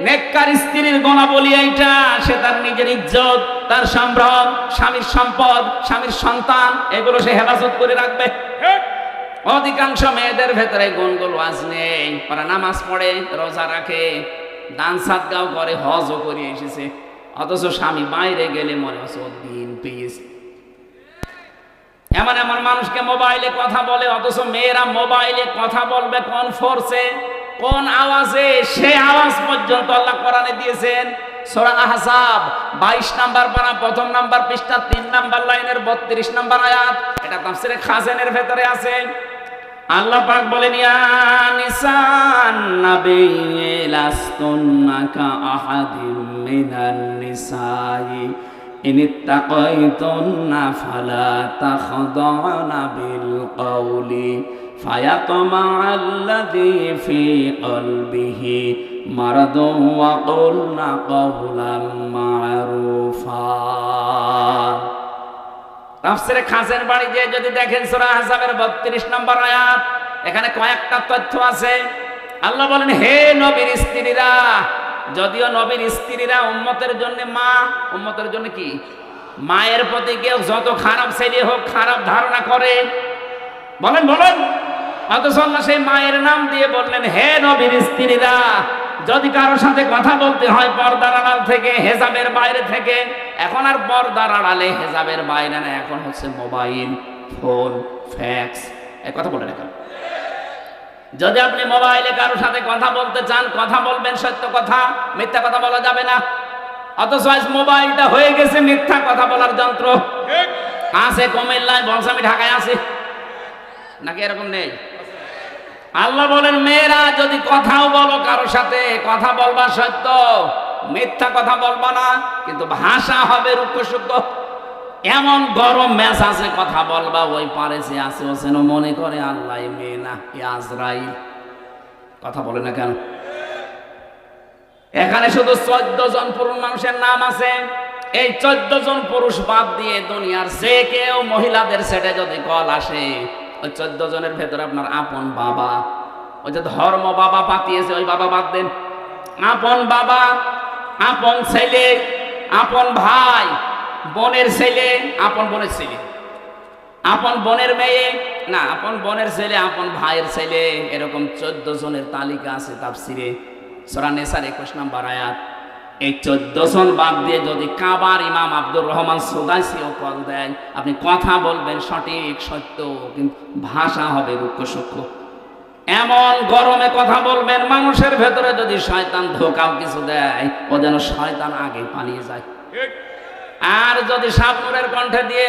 নেককার স্ত্রীর গুণাবলী এইটা, সে তার নিজের ইজ্জত, তার সম্ভ্রম, স্বামীর সম্পদ, স্বামীর সন্তান, এগুলো সে হেফাজত করে রাখবে। অধিকাংশ মেয়েদের ভেতরে গুণগুলো আজ নেই। ওরা নামাজ পড়ে, রোজা রাখে, দান সাদগাও করে, হজও করে এসেছে, অথচ স্বামী বাইরে গেলে মনে হচ্ছে ও দিন পেয়েছে। এমন এমন মানুষকে মোবাইলে কথা বলে, অথচ মেয়েরা মোবাইলে কথা বলবে কোন ফোর্সে, কোন আওয়াজে, সে আওয়াজ পর্যন্ত আল্লাহ কোরআনে দিয়েছেন। সূরা আহজাব 22 নাম্বার পারা, প্রথম নাম্বার পৃষ্ঠা, 3 নাম্বার লাইনের 32 নাম্বার আয়াত। এটা তাফসীরে খাজানের ভেতরে আছে। আল্লাহ পাক বলেন, ইয়া নিসান নাবিয়্যি লাস্তুন্না কা আহাদিম মিনান নিসাই ইনিত্তাকাইতুন্না ফালা তাখদা'না বিল কওলি ফায়াতমা'আল্লাযী ফী কলবিহি মারাদুন ওয়া কুলনা কাওলাম মা'রুফা। তাফসীরে খাজের বাড়ি যে যদি দেখেন সূরা আহজাবের 32 নম্বর আয়াত, এখানে কয়েকটা তথ্য আছে। আল্লাহ বলেন, হে নবীর স্ত্রীরা, যদিও নবীর স্ত্রীরা উম্মতের জন্য মা, উম্মতের জন্য কি? মায়ের প্রতি কেউ যত খারাপ ছেলে হোক, খারাপ ধারণা করে, বলেন বলেন, অথচ আল্লাহ সেই মায়ের নাম দিয়ে বললেন, হে নবীর স্ত্রীরা, যদি কারোর সাথে কথা বলতে হয় পর্দার আড়াল থেকে, হেজাবের বাইরে থেকে, এখন আর পর্দার আড়ালে হেজাবের বাইরে না, এখন হচ্ছে মোবাইল, ফোন, ফ্যাক্স, এই কথা বলে রাখেন। যদি আপনি মোবাইলে কারোর সাথে কথা বলতে চান, কথা বলবেন সত্য কথা, মিথ্যা কথা বলা যাবে না। অথচ আজ মোবাইলটা হয়ে গেছে মিথ্যা কথা বলার যন্ত্র। আছে কুমিল্লায়, বলসামি, ঢাকায় আছে নাকি এরকম নেই? আল্লাহ বলেন, মেয়েরা যদি কথাও বলো কারোর সাথে, কথা বলবা সত্য, মিথ্যা কথা বলবা না, কিন্তু ভাষা হবে রুক্ষ। এমন গরম মেজাজে কথা বলবা, ওই পারে যে আছে ও যেন মনে করে আল্লাহ মেয়ে না, আজরাইল। কথা বলে না কেন? এখানে শুধু 14 জন পুরুষ মানুষের নাম আছে। এই 14 জন পুরুষ বাদ দিয়ে দুনিয়ার যে কেউ মহিলাদের সেটে যদি কল আসে, ওই 14 জনের ভেতরে আপনার আপন বাবা, ওই যে ধর্ম বাবা পাতিয়েছে, ওই বাবা বাদ দেন। আপন বাবা, আপন ছেলে, আপন ভাই, বোনের ছেলে, আপন বোনের ছেলে, আপন বোনের মেয়ে, না আপন বোনের ছেলে, আপন ভাইয়ের ছেলে, এরকম 14 জনের তালিকা আছে তাফসিরে সূরা নিসার 21 নম্বর আয়াত। এই 14 জন বাদ দিয়ে যদি কাবার ইমাম আব্দুর রহমান সুদাইসিও কল দেন, আপনি কথা বলবেন সঠিক সত্য, কিন্তু ভাষা হবে রুক্ষ সূক্ষ্ম। এমন গরমে কথা বলবেন, মানুষের ভেতরে যদি শয়তান ধোকাও কিছু দেয়, ও যেন শয়তান আগে পালিয়ে যায়। আর যদি শাবনূরের কণ্ঠে দিয়ে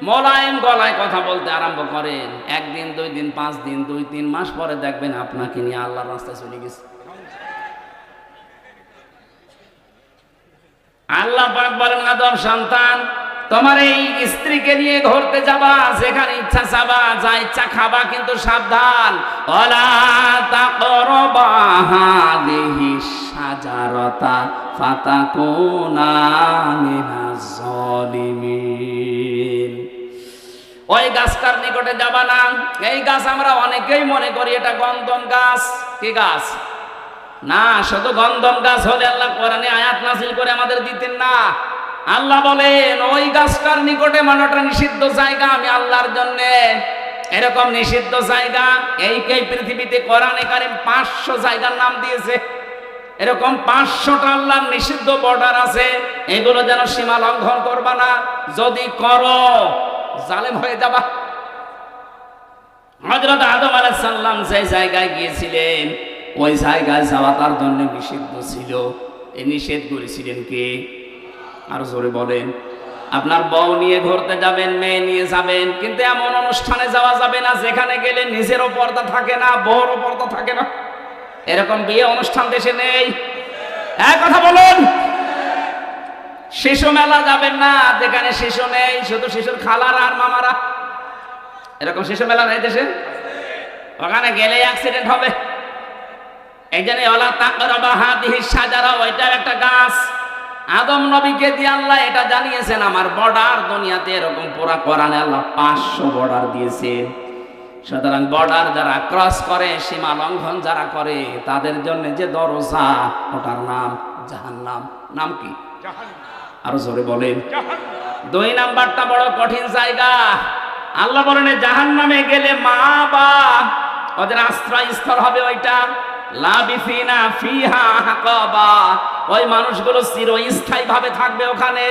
মোলায়েম গলায় কথা বলতে আরম্ভ করেন, 1 দিন 2 দিন 5 দিন 2-3 মাস পরে দেখবেন আপনাকে নিয়ে আল্লাহর রাস্তায় চলে গেছে। আল্লাহ পাক বলেন, আদম সন্তান, তোমার এই স্ত্রীকে নিয়ে ঘুরতে যাবা, যেখানে ইচ্ছা যাবা, যা ইচ্ছা খাবা, কিন্তু সাবধান, ওয়ালা তাকরাবা হাদিহিস শাজারাতা ফাতাকুনা মিনাজ জালিমিন। ওই গাছটার নিকটে যাবা না। এই গাছ আমরা অনেকেই মনে করি এটা গন্ধম গাছ। কি গাছ? না, শুধু গন্ধম গাছ হলে আল্লাহ কোরআনে আয়াত নাযিল করে আমাদের দিতেন না। আল্লাহ বলেন, ওই গাছটার নিকটে মানাটা নিষিদ্ধ জায়গা আমি আল্লাহর জন্য। এরকম নিষিদ্ধ জায়গা এই পৃথিবীতে কোরআনে কারীম 500 জায়গার নাম দিয়েছে। এরকম 500টা আল্লাহর নিষিদ্ধ বর্ডার আছে। এগুলো যেন সীমা লঙ্ঘন করবা না, যদি করো জালেম হয়ে যাবা। হযরত আদম আলাইহিস সালাম যে জায়গায় গিয়েছিলেন, ওই জায়গায় যাওয়া তার জন্য নিষিদ্ধ ছিল। এই নিষেধ করেছিলেন কে? আরো জোরে বলেন। আপনার বউ নিয়ে ঘুরতে যাবেন, মেয়ে নিয়ে যাবেন, কিন্তু এমন অনুষ্ঠানে যাওয়া যাবে না যেখানে গেলে নিজেরও পর্দা থাকে না, বউরও পর্দা থাকে না। এরকম বিয়ে অনুষ্ঠান দেশে নেই। এক কথা বলুন। শিশু মেলা যাবেন না যেখানে শিশু নেই, শুধু শিশুর খালারা আর মামারা। এরকম শিশু মেলা নেই দেশে। ওখানে গেলে অ্যাক্সিডেন্ট হবে। এই জন্য ওয়ালা তাকরাবা হাদিহিস শাজারা, ওইটা একটা গাছ। আদম নবীকে দিয়ে আল্লাহ এটা জানিয়েছেন, আমার বর্ডার দুনিয়াতে এরকম পুরা কোরআনে আল্লাহ 500 বর্ডার দিয়েছেন। সুতরাং বর্ডার যারা ক্রস করে, সীমা লঙ্ঘন যারা করে, তাদের জন্য যে দরজা, ওটার নাম জাহান্নাম। নাম কি? আরো জোরে বলেন। 2 নাম্বারটা বড় কঠিন জায়গা। আল্লাহ বলেন, জাহান্নামে গেলে মা বা ওদের আশ্রয়স্থল হবে ওইটা। লাবিসিনা ফিহা হাকাবা, ওই মানুষগুলো চিরস্থায়ী ভাবে থাকবে ওখানে।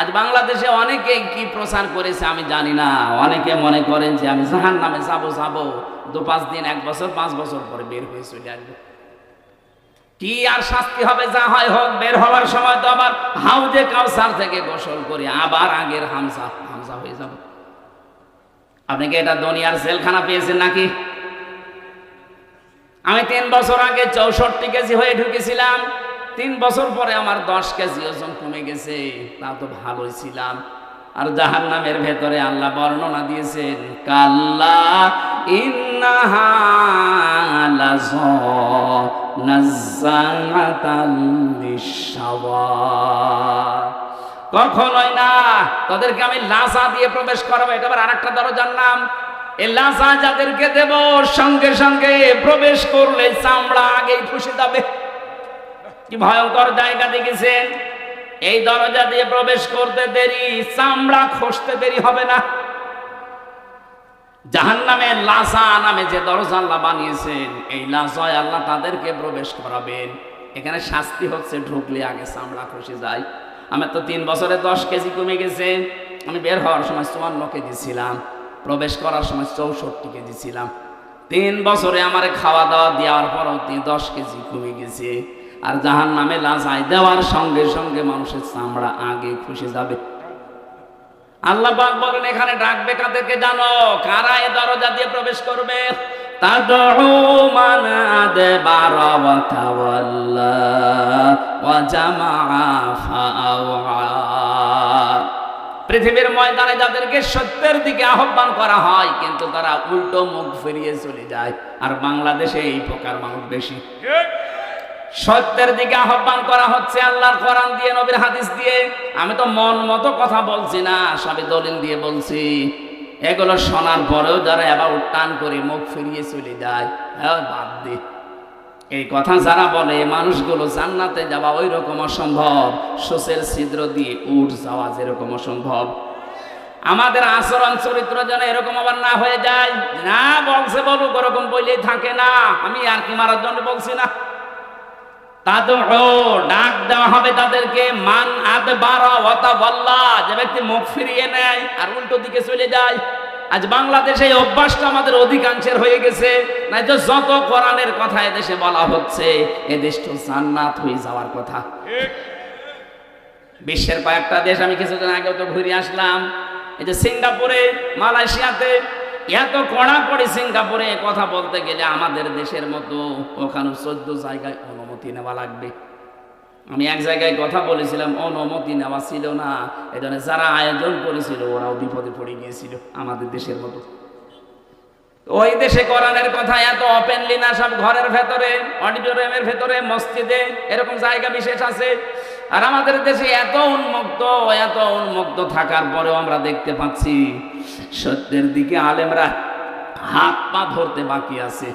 আজ বাংলাদেশে অনেকে কি প্রচার করেছে আমি জানি না, অনেকে মনে করেন যে আমি জাহান্নামে যাবো 2-5 দিন, 1 বছর 5 বছর পরে বের হয়ে চলে আসবো। কি আর শাস্তি হবে, যা হয় হোক। বের হওয়ার সময় তো আবার হাউজে কাউসার থেকে গোসল করে আবার আগের হামজা হয়ে যাব। আপনি কি এটা দুনিয়ার জেলখানা পেয়েছেন নাকি? আমি 3 বছর আগে 64 কেজি হয়ে ঢুকেছিলাম। 3 বছর পরে আমার 10 কেজি ওজন কমে গেছে। তা তো ভালোই ছিলাম। আর জাহান্নামের ভেতরে আল্লাহ বর্ণনা দিয়েছেন, কাল্লা ইন্নাহা লাযা নাযাআতাল লিশাওয়া। কখনোই না, তাদেরকে আমি লাজা দিয়ে প্রবেশ করাবো। এটা আবার আরেকটা দরজার নাম। এই লাজা যাদেরকে দেব, সঙ্গে সঙ্গে প্রবেশ করলে চামড়া আগেই খসে যাবে। কি ভয়ঙ্কর জায়গা দেখেছেন? এই দরজা দিয়ে প্রবেশ করতে দেরি, চামড়া খসতে দেরি হবে না। জাহান্নামে লাজা নামে যে দরজা আল্লাহ বানিয়েছেন, এই লাজায় আল্লাহ তাদেরকে প্রবেশ করাবেন। এখানে শাস্তি হচ্ছে ঢুকলে আগে চামড়া খসে যায়। আমার তো 3 বছরে 10 কেজি কমে গেছে। আমি বের হওয়ার সময় 54 কেজি ছিলাম, প্রবেশ করার সময় 64 কেজি ছিলাম। 3 বছরে আমার খাওয়া দাওয়া দেওয়ার পরও 10 কেজি কমে গেছে। আর জাহান্নামে লাজায় দেওয়ার সঙ্গে সঙ্গে মানুষের চামড়া আগে খসে যাবে। আল্লাহ পাক বলেন, এখানে ডাকবে কাদেরকে জানো? কারা এই দরজা দিয়ে প্রবেশ করবে? তাদউ মান আদবারা ওয়া তাওয়াল্লা ওয়া জামাআ ফাআওয়া। পৃথিবীর ময়দানে যাদেরকে সত্যের দিকে আহ্বান করা হয়, কিন্তু তারা উল্টো মুখ ফিরিয়ে চলে যায়। আর বাংলাদেশে এই প্রকার মানুষ বেশি। সত্যের দিকে আহ্বান করা হচ্ছে আল্লাহর কোরআন দিয়ে, নবীর হাদিস দিয়ে। আমি তো মন মতো কথা বলছি না, সবই দলিল দিয়ে বলছি। এগুলো শোনার পরেও যারা এবার টান করে মুখ ফিরিয়ে চলে যায়, হ্যাঁ বাদ দে। এই কথা যারা বলে মানুষগুলো জান্নাতে যাওয়া ওই রকম অসম্ভব, সোসের ছিদ্র দিয়ে উঠ যাওয়া যেরকম অসম্ভব। আমাদের আচরণ চরিত্র যেন এরকম আবার না হয়ে যায়। না বলছে বলুক, ওরকম বললেই থাকে না। আমি আর কি মারার জন্য বলছি না। তাদের ডাক দেওয়া হবে তাদেরকে, মান আদবারা ওয়া তাওয়াল্লা, যে ব্যক্তি মুখ ফিরিয়ে নেয় আর উল্টো দিকে চলে যায়। আজ বাংলাদেশে এই অভ্যাসটা আমাদের অধিকাংশের হয়ে গেছে। নাই তো যত কোরআনের কথা এদেশে বলা হচ্ছে, এদেশ তো জান্নাত হয়ে যাওয়ার কথা। বিশ্বের কয়েকটা দেশ আমি কিছুদিন আগে তো ঘুরে আসলাম। এই যে সিঙ্গাপুরে, মালয়েশিয়াতে এত কড়াকড়ি। সিঙ্গাপুরে কথা বলতে গেলে আমাদের দেশের মতো ওখানে 14 জায়গায় অনুমতি নেওয়া লাগবে। আমি এক জায়গায় কথা বলেছিলাম, অনুমতি নেওয়া ছিল না। এই জন্য যারা আয়োজন করেছিল ওরাও বিপদে পড়ে গিয়েছিল আমাদের দেশের মতো। ওই দেশে কোরআনের কথা এত ওপেনলি না, সব ঘরের ভেতরে, অডিটোরিয়ামের ভেতরে, মসজিদে, এরকম জায়গা বিশেষ আছে। আর আমাদের দেশে এত উন্মুক্ত থাকার পরেও আমরা দেখতে পাচ্ছি সত্যের দিকে আলেমরা হাত পা ধরতে বাকি আছে।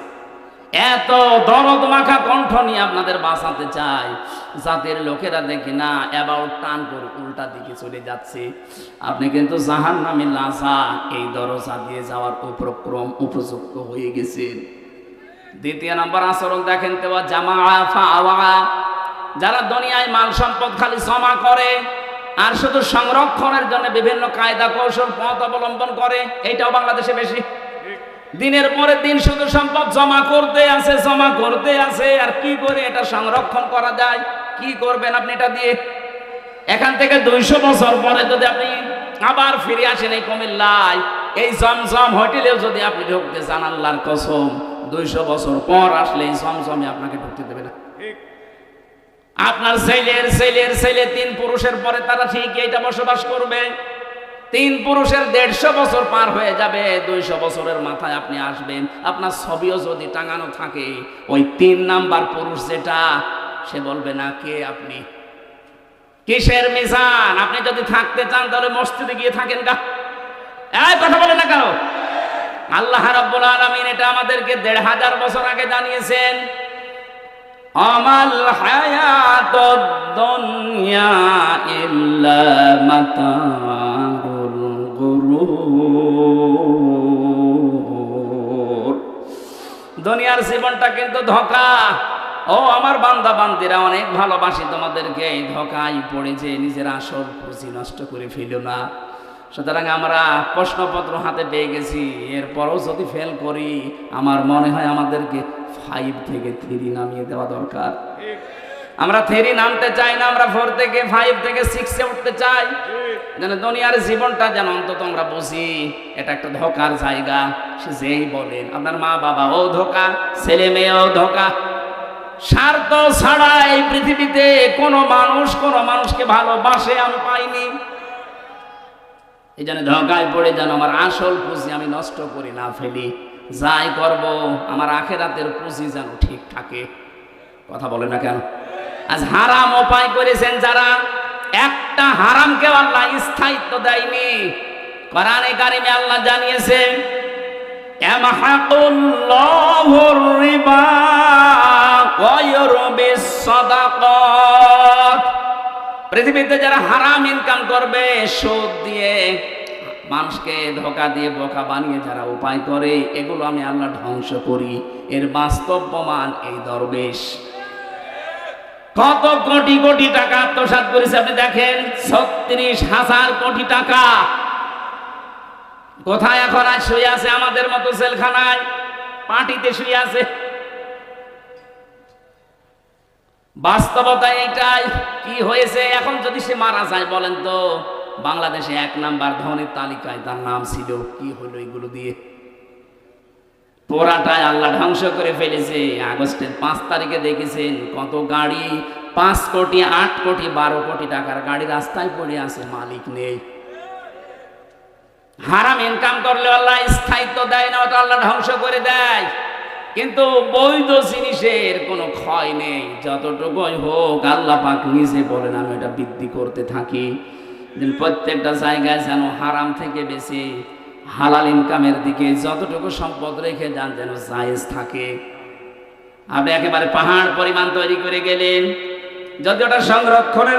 এত দরদ মাখা কণ্ঠ নিয়ে আপনাদের বাঁচাতে চাই, জাতির লোকেরা দেখি না অ্যাবাউট টান করে উল্টা দিকে চলে যাচ্ছে। আপনি কিন্তু জাহান্নামী লাসা, এই দরজা দিয়ে যাওয়ার উপযুক্ত হয়ে গেছেন। দ্বিতীয় নম্বর আচরণ দেখেন তো, জামা ফাওয়া, যারা দুনিয়ায় মাল সম্পদ খালি জমা করে আর শুধু সংরক্ষণের জন্য বিভিন্ন কায়দা কৌশল পথ অবলম্বন করে, এইটাও বাংলাদেশে বেশি। দিনের পরে দিন শুধু সম্পদ জমা করতে আছে। আর কি করে এটা সংরক্ষণ করা যায়, কি করবেন আপনি এটা দিয়ে? এখান থেকে 200 বছর পরে যদি আপনি আবার ফিরে আসেন এই কুমিল্লায়, এই জমজম হোটেলেও যদি আপনি ঢুকতে চান, আল্লাহর কসম 200 বছর পর আসলে এই জমজমে আপনাকে ঢুকতে দেবে না। আপনার ছেলের 3 পুরুষের পরে তারা ঠিক এইটা বসবাস করবে। 3 পুরুষের 150 বছর পার হয়ে যাবে, 200 বছরের মাথায় আপনি আসবেন। আপনার ছবিও যদি টাঙানো থাকে, ওই 3 নাম্বার পুরুষ যেটা, সে বলবে না কে আপনি, কিসের মিজান? আপনি যদি থাকতে চান তাহলে মসজিদে গিয়ে থাকেন গা। এই কথা বলে না কেন? আল্লাহ রাব্বুল আলামিন এটা আমাদেরকে 1500 বছর আগে জানিয়েছেন। আমাল হায়াতুদ দুনিয়া ইল্লা মাতাউল গুরুর। দুনিয়ার জীবনটা কিন্তু ধোঁকা। ও আমার বান্দা বান্দিরা, অনেক ভালোবাসি তোমাদেরকে, এই ধোঁকায় পড়েছে নিজের আসল পুঁজি নষ্ট করে ফেলো না। সুতরাং আমরা প্রশ্নপত্র হাতে পেয়ে গেছি, এরপরও যদি ফেল করি, আমার মনে হয় আমাদেরকে 5 থেকে 3 নামিয়ে দেওয়া দরকার। আমরা 3 নামতে চাই না, আমরা 4 থেকে 5 থেকে 6-এ উঠতে চাই। যেন দুনিয়ার জীবনটা যেন অন্তত আমরা বুঝি এটা একটা ধোঁকার জায়গা। সে যেই বলেন, আপনার মা বাবা ও ধোঁকা, ছেলে মেয়েও ধোঁকা। স্বার্থ ছাড়া এই পৃথিবীতে কোনো মানুষকে ভালোবাসে আমি পাইনি। এই জন্য ধোঁকায় পড়ে যেন আমার আসল পুঁজি আমি নষ্ট করি না ফেলি। যাই করব আমার আখেরাতের পুঁজি যেন ঠিক থাকে। কথা বলে না কেন? আজ হারাম উপায় করেছেন যারা, একটা হারামকে আল্লাহ স্থায়িত্ব দেয়নি। কোরআনে কারিমে আল্লাহ জানিয়েছেন, ইয়ামহাকুল্লাহুর রিবা ওয়া ইউরবিস সাদাকাত। পৃথিবীতে যারা হারাম ইনকাম করবে, সুদ দিয়ে, মানুষকে ধোঁকা দিয়ে বোকা বানিয়ে যারা উপায় করে, এগুলো আমি আল্লাহ ধ্বংস করি। এর বাস্তব প্রমাণ এই দরবেশ কত কোটি কোটি টাকা আত্মসাৎ করেছে আপনি দেখেন। 36,000 কোটি টাকা কোথায় এখন আজ শুয়ে আছে? আমাদের মতো জেলখানায়, পার্টিতে শুয়ে আছে। বাস্তবতা এইটাই। কি হয়েছে এখন? যদি সে মারা যায়, বলেন তো বাংলাদেশে 1 নাম্বার ধনের তালিকায় তার নাম ছিল, কি হলো এগুলো দিয়ে? পোড়াটাই আল্লাহ ধ্বংস করে ফেলেছে। আগস্টের 5 তারিখে দেখেছেন কত গাড়ি, 5 কোটি, 8 কোটি, 12 কোটি টাকার গাড়ি রাস্তায় পড়ে আছে, মালিক নেই। হারাম ইনকাম করলে আল্লাহ স্থায়িত্ব দেয় না, ওটা আল্লাহ ধ্বংস করে দেয়। কিন্তু বৈধ জিনিসের কোনো ক্ষয় নেই, যতটুকুই হোক আল্লাহ পাক নিজে বলেন আমি এটা বৃদ্ধি করতে থাকি। প্রত্যেকটা জায়গায় যেন হারাম থেকে বেশি হালাল ইনকামের দিকে যতটুকু সম্পদ রেখে যান যেন জায়েজ থাকে। আপনি একেবারে পাহাড় পরিমাণ তৈরি করে গেলেন, যদি ওটা সংরক্ষণের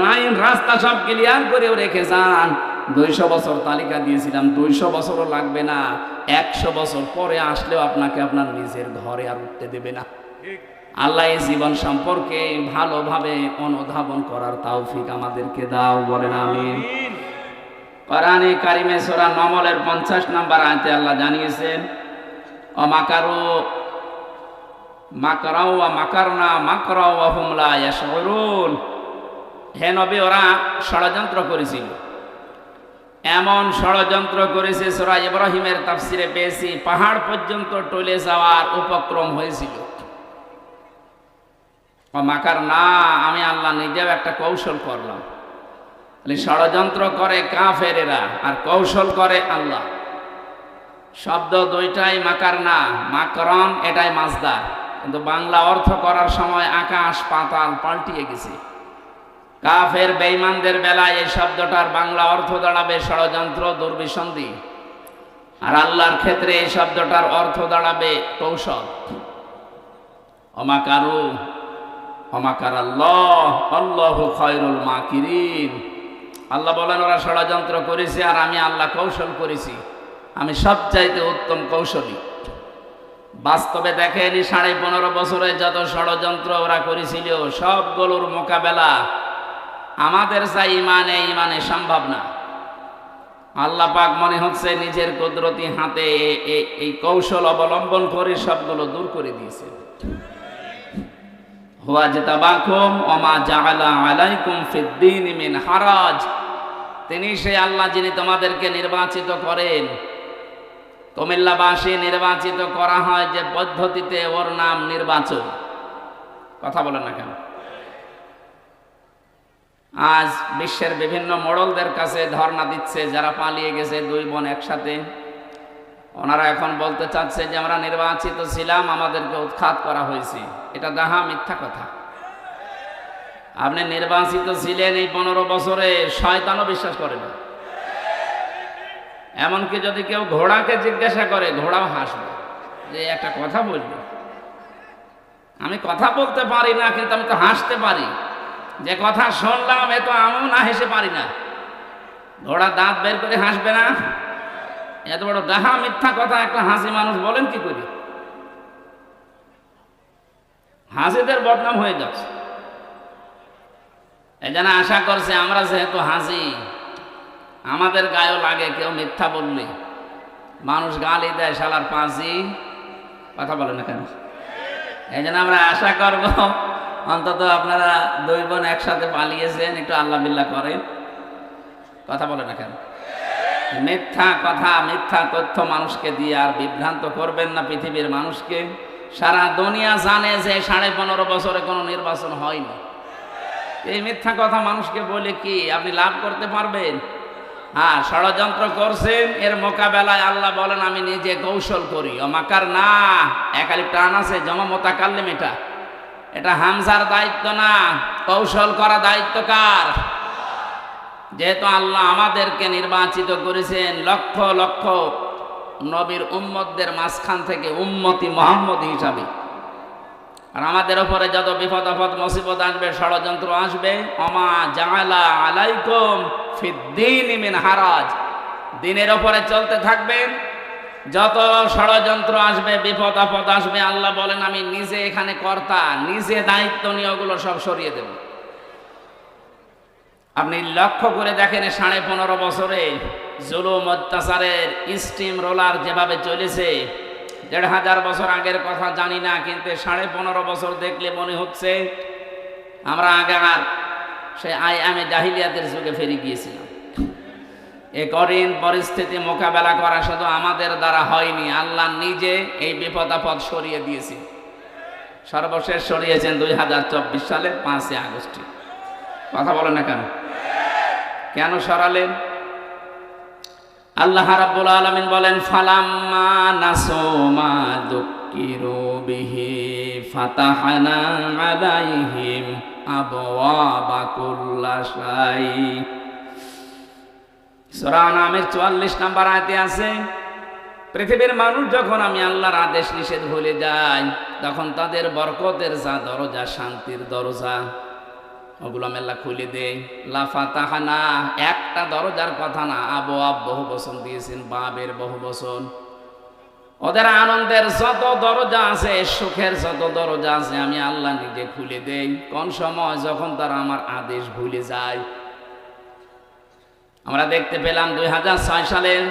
লাইন রাস্তা সব ক্লিয়ার করেও রেখে যান, 200 বছর তালিকা দিয়েছিলাম, 200 বছরও লাগবে না, 100 বছর পরে আসলেও আপনাকে আপনার নিজের ঘরে আর উঠতে দেবে না। আল্লাহ এই জীবন সম্পর্কে ভালোভাবে অনুধাবন করার তৌফিক আমাদেরকে দাও, বলেন আমিন। কোরআনে কারিমে সূরা নমলের 50 নম্বর আয়াতে আল্লাহ জানিয়েছেন, অমাকারু মাকরাও ওয়া মাকারনা মাকরাও ওয়া হুম লা ইয়াশউরুন। হে নবী, ওরা ষড়যন্ত্র করেছিল, এমন ষড়যন্ত্র করেছে, সূরা ইব্রাহিমের তাফসিরে পেয়েছি পাহাড় পর্যন্ত টলে যাওয়ার উপক্রম হয়েছিল। মাকার না, আমি আল্লাহ নিজেও একটা কৌশল করলাম। ষড়যন্ত্র করে কাফেরেরা আর কৌশল করে আল্লাহ। শব্দ দুইটাই মাকার না, মাকরন এটাই মাজদার, কিন্তু বাংলা অর্থ করার সময় আকাশ পাতাল পাল্টিয়ে গেছে। কাফের বেঈমানদের বেলায় এই শব্দটার বাংলা অর্থ দাঁড়াবে ষড়যন্ত্র, দুর্বিসন্ধি, আর আল্লাহর ক্ষেত্রে এই শব্দটার অর্থ দাঁড়াবে কৌশল। অমাকারু অমাকার আল্লাহ আল্লাহু খায়রুল মাকিরিন। আল্লাহ বলেন ওরা ষড়যন্ত্র করেছে আর আমি আল্লাহ কৌশল করেছি, আমি সবচাইতে উত্তম কৌশলী। বাস্তবে দেখেন 15.5 বছরে যত ষড়যন্ত্র ওরা করেছিল সবগুলোর মোকাবেলা আমাদের চাই ইমানে সম্ভব না। আল্লাহ পাক মনে হচ্ছে নিজের কুদরতি হাতে এই কৌশল অবলম্বন করে সবগুলো দূর করে দিয়েছে। হুয়া জিতাবাকুম ওয়া মা জাআলা আলাইকুম ফিদ-দীন মিন হারাজ। তিনি সেই আল্লাহ যিনি তোমাদেরকে নির্বাচিত করেন। কুমিল্লাবাসী নির্বাচিত করা হয় যে পদ্ধতিতে, ওর নাম নির্বাচন। কথা বলেন না কেন? আজ বিশ্বের বিভিন্ন মোড়লদের কাছে ধর্ণা দিচ্ছে যারা পালিয়ে গেছে, 2 বোন একসাথে। ওনারা এখন বলতে চাচ্ছে যে আমরা নির্বাচিত ছিলাম, আমাদেরকে উৎখাত করা হয়েছে। এটা দাহা মিথ্যা কথা। আপনি নির্বাচিত ছিলেন এই 15 বছরে, শয়তানও বিশ্বাস করে না। এমনকি যদি কেউ ঘোড়াকে জিজ্ঞাসা করে, ঘোড়াও হাসবে যে একটা কথা বলবে। আমি কথা বলতে পারি না, কিন্তু আমি তো হাসতে পারি। যে কথা শুনলাম এ তো আমিও না হেসে পারি না। ঘোড়া দাঁত বের করে হাসবে না? এত বড় ডাহা মিথ্যা কথা একটা হাসি মানুষ বলেন কি করে? হাসিদের বদনাম হয়ে যাচ্ছে। এই জন্য আশা করছে আমরা যেহেতু হাসি, আমাদের গায়েও লাগে কেউ মিথ্যা বললে। মানুষ গালি দেয় শালার পাঁচি, কথা বলে না কেন? এই জন্য আমরা আশা করব অন্তত আপনারা 2 বোন একসাথে পালিয়েছেন, একটু আল্লাহ বিল্লাহ করেন। কথা বলে না কেন? মিথ্যা কথা, মিথ্যা তথ্য মানুষকে দিয়ে আর বিভ্রান্ত করবেন না পৃথিবীর মানুষকে। সারা দুনিয়া জানে যে 15.5 বছরে কোনো নির্বাচন হয়নি। এই মিথ্যা কথা মানুষকে বলে কি আপনি লাভ করতে পারবেন? হ্যাঁ, ষড়যন্ত্র করছেন, এর মোকাবেলায় আল্লাহ বলেন আমি নিজে কৌশল করি। অমাকার না, একালিপ টান আছে জমা মোতাকাল্লিম, এটা হামজার দায়িত্ব না, কৌশল করা দায়িত্ব কার? যেহেতু আল্লাহ আমাদেরকে নির্বাচিত করেছেন লক্ষ লক্ষ নবীর উম্মতদের মাঝখান থেকে উম্মতি মুহাম্মদ হিসাবে, আর আমাদের উপরে যত বিপদ আপদ মুসিবত আসবে, ষড়যন্ত্র আসবে, ওমা জাআলা আলাইকুম ফিদ-দীন মিন হারাজ, দিনের উপরে চলতে থাকবেন। যত ষড়যন্ত্র আসবে, বিপদ আপদ আসবে, আল্লাহ বলেন আমি নিজে এখানে কর্তা, নিজে দায়িত্ব নিয়ে ওগুলো সব সরিয়ে দেব। আপনি লক্ষ্য করে দেখেন 15.5 বছরে জুলুম অত্যাচারের স্টিম রোলার যেভাবে চলেছে, 1500 বছর আগের কথা জানি না, কিন্তু 15.5 বছর দেখলে মনে হচ্ছে আমরা আগে আর সে আইয়ামে জাহিলিয়াতের যুগে ফিরে গিয়েছিলাম। এ কঠিন পরিস্থিতি মোকাবেলা করা শুধু আমাদের দ্বারা হয়নি, আল্লাহ নিজে এই বিপদ আপদ সরিয়ে দিয়েছে। সর্বশেষ সরিয়েছেন 2024 সালের 5 আগস্টে। কথা বলেন না কেন? কেন সরালেন? আল্লাহ রাব্বুল আলামিন বলেন ফালাম্মা নাসু মা যুক্কিরু বিহি ফাতাহনা আলাইহিম আবওয়াবা কুল্লা শাই। সূরা আনআমের 44 নম্বর আয়াতে আছে, পৃথিবীর মানুষ যখন আমি আল্লাহর আদেশ নিষেধ ভুলে যাই, তখন তাদের বরকতের যা দরজা, শান্তির দরজা, ওগুলো আমি আল্লাহ খুলে দেই। লা ফাতাহনা, একটা দরজার কথা না, আবওয়াব বহু বচন দিয়েছেন, বাবের বহু বচন। ওদের আনন্দের যত দরজা আছে, সুখের যত দরজা আছে, আমি আল্লাহ নিজে খুলে দেই। কোন সময়? যখন তারা আমার আদেশ ভুলে যায়। আমরা দেখতে পেলাম 2006 সালের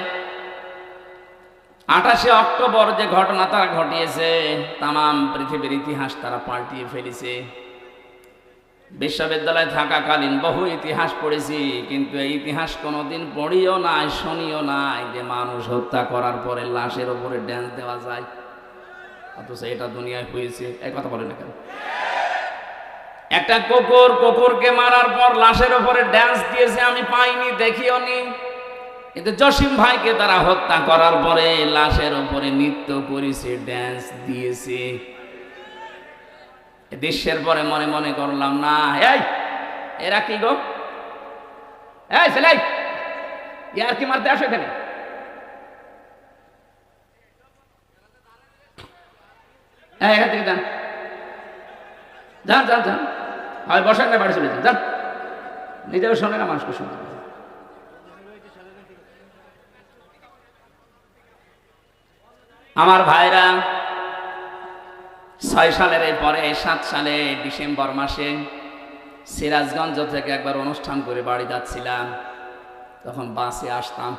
28 অক্টোবর যে ঘটনা তারা ঘটিয়েছে, তামাম পৃথিবীর ইতিহাস তারা পাল্টিয়ে ফেলেছে। বিশ্ববিদ্যালয়ে থাকাকালীন বহু ইতিহাস পড়েছি, কিন্তু এই ইতিহাস কোনোদিন পড়িও নাই, শুনিও নাই যে মানুষ হত্যা করার পরে লাশের উপরে ড্যান্স দেওয়া যায়। অথচ এটা দুনিয়ায় হয়েছে। এই কথা বলে না কেন? একটা কুকুরকে মারার পর লাশের উপরে ড্যান্স দিয়েছে, আমি পাইনি, দেখিও নি। কিন্তু জসিম ভাইকে তারা হত্যা করার পরে লাশের উপরে নৃত্য করেছে, ড্যান্স দিয়েছে। দৃশ্যের পরে মনে মনে করলাম, না, এই এরা কি গো, এই ছেলে, ইয়ার কি মারতে আসো এখানে? এখান থেকে যান, যান যান যান, হয় বসেন না, বাড়ি চলে যান, যান। নিজেও শোনে না, মানুষকে শুনতে। আমার ভাইরা, 6 সালের পরে 7 সালে ডিসেম্বর মাসে সিরাজগঞ্জ থেকে একবার অনুষ্ঠান করে বাড়ি যাচ্ছিলাম। তখন বাসে আসতাম,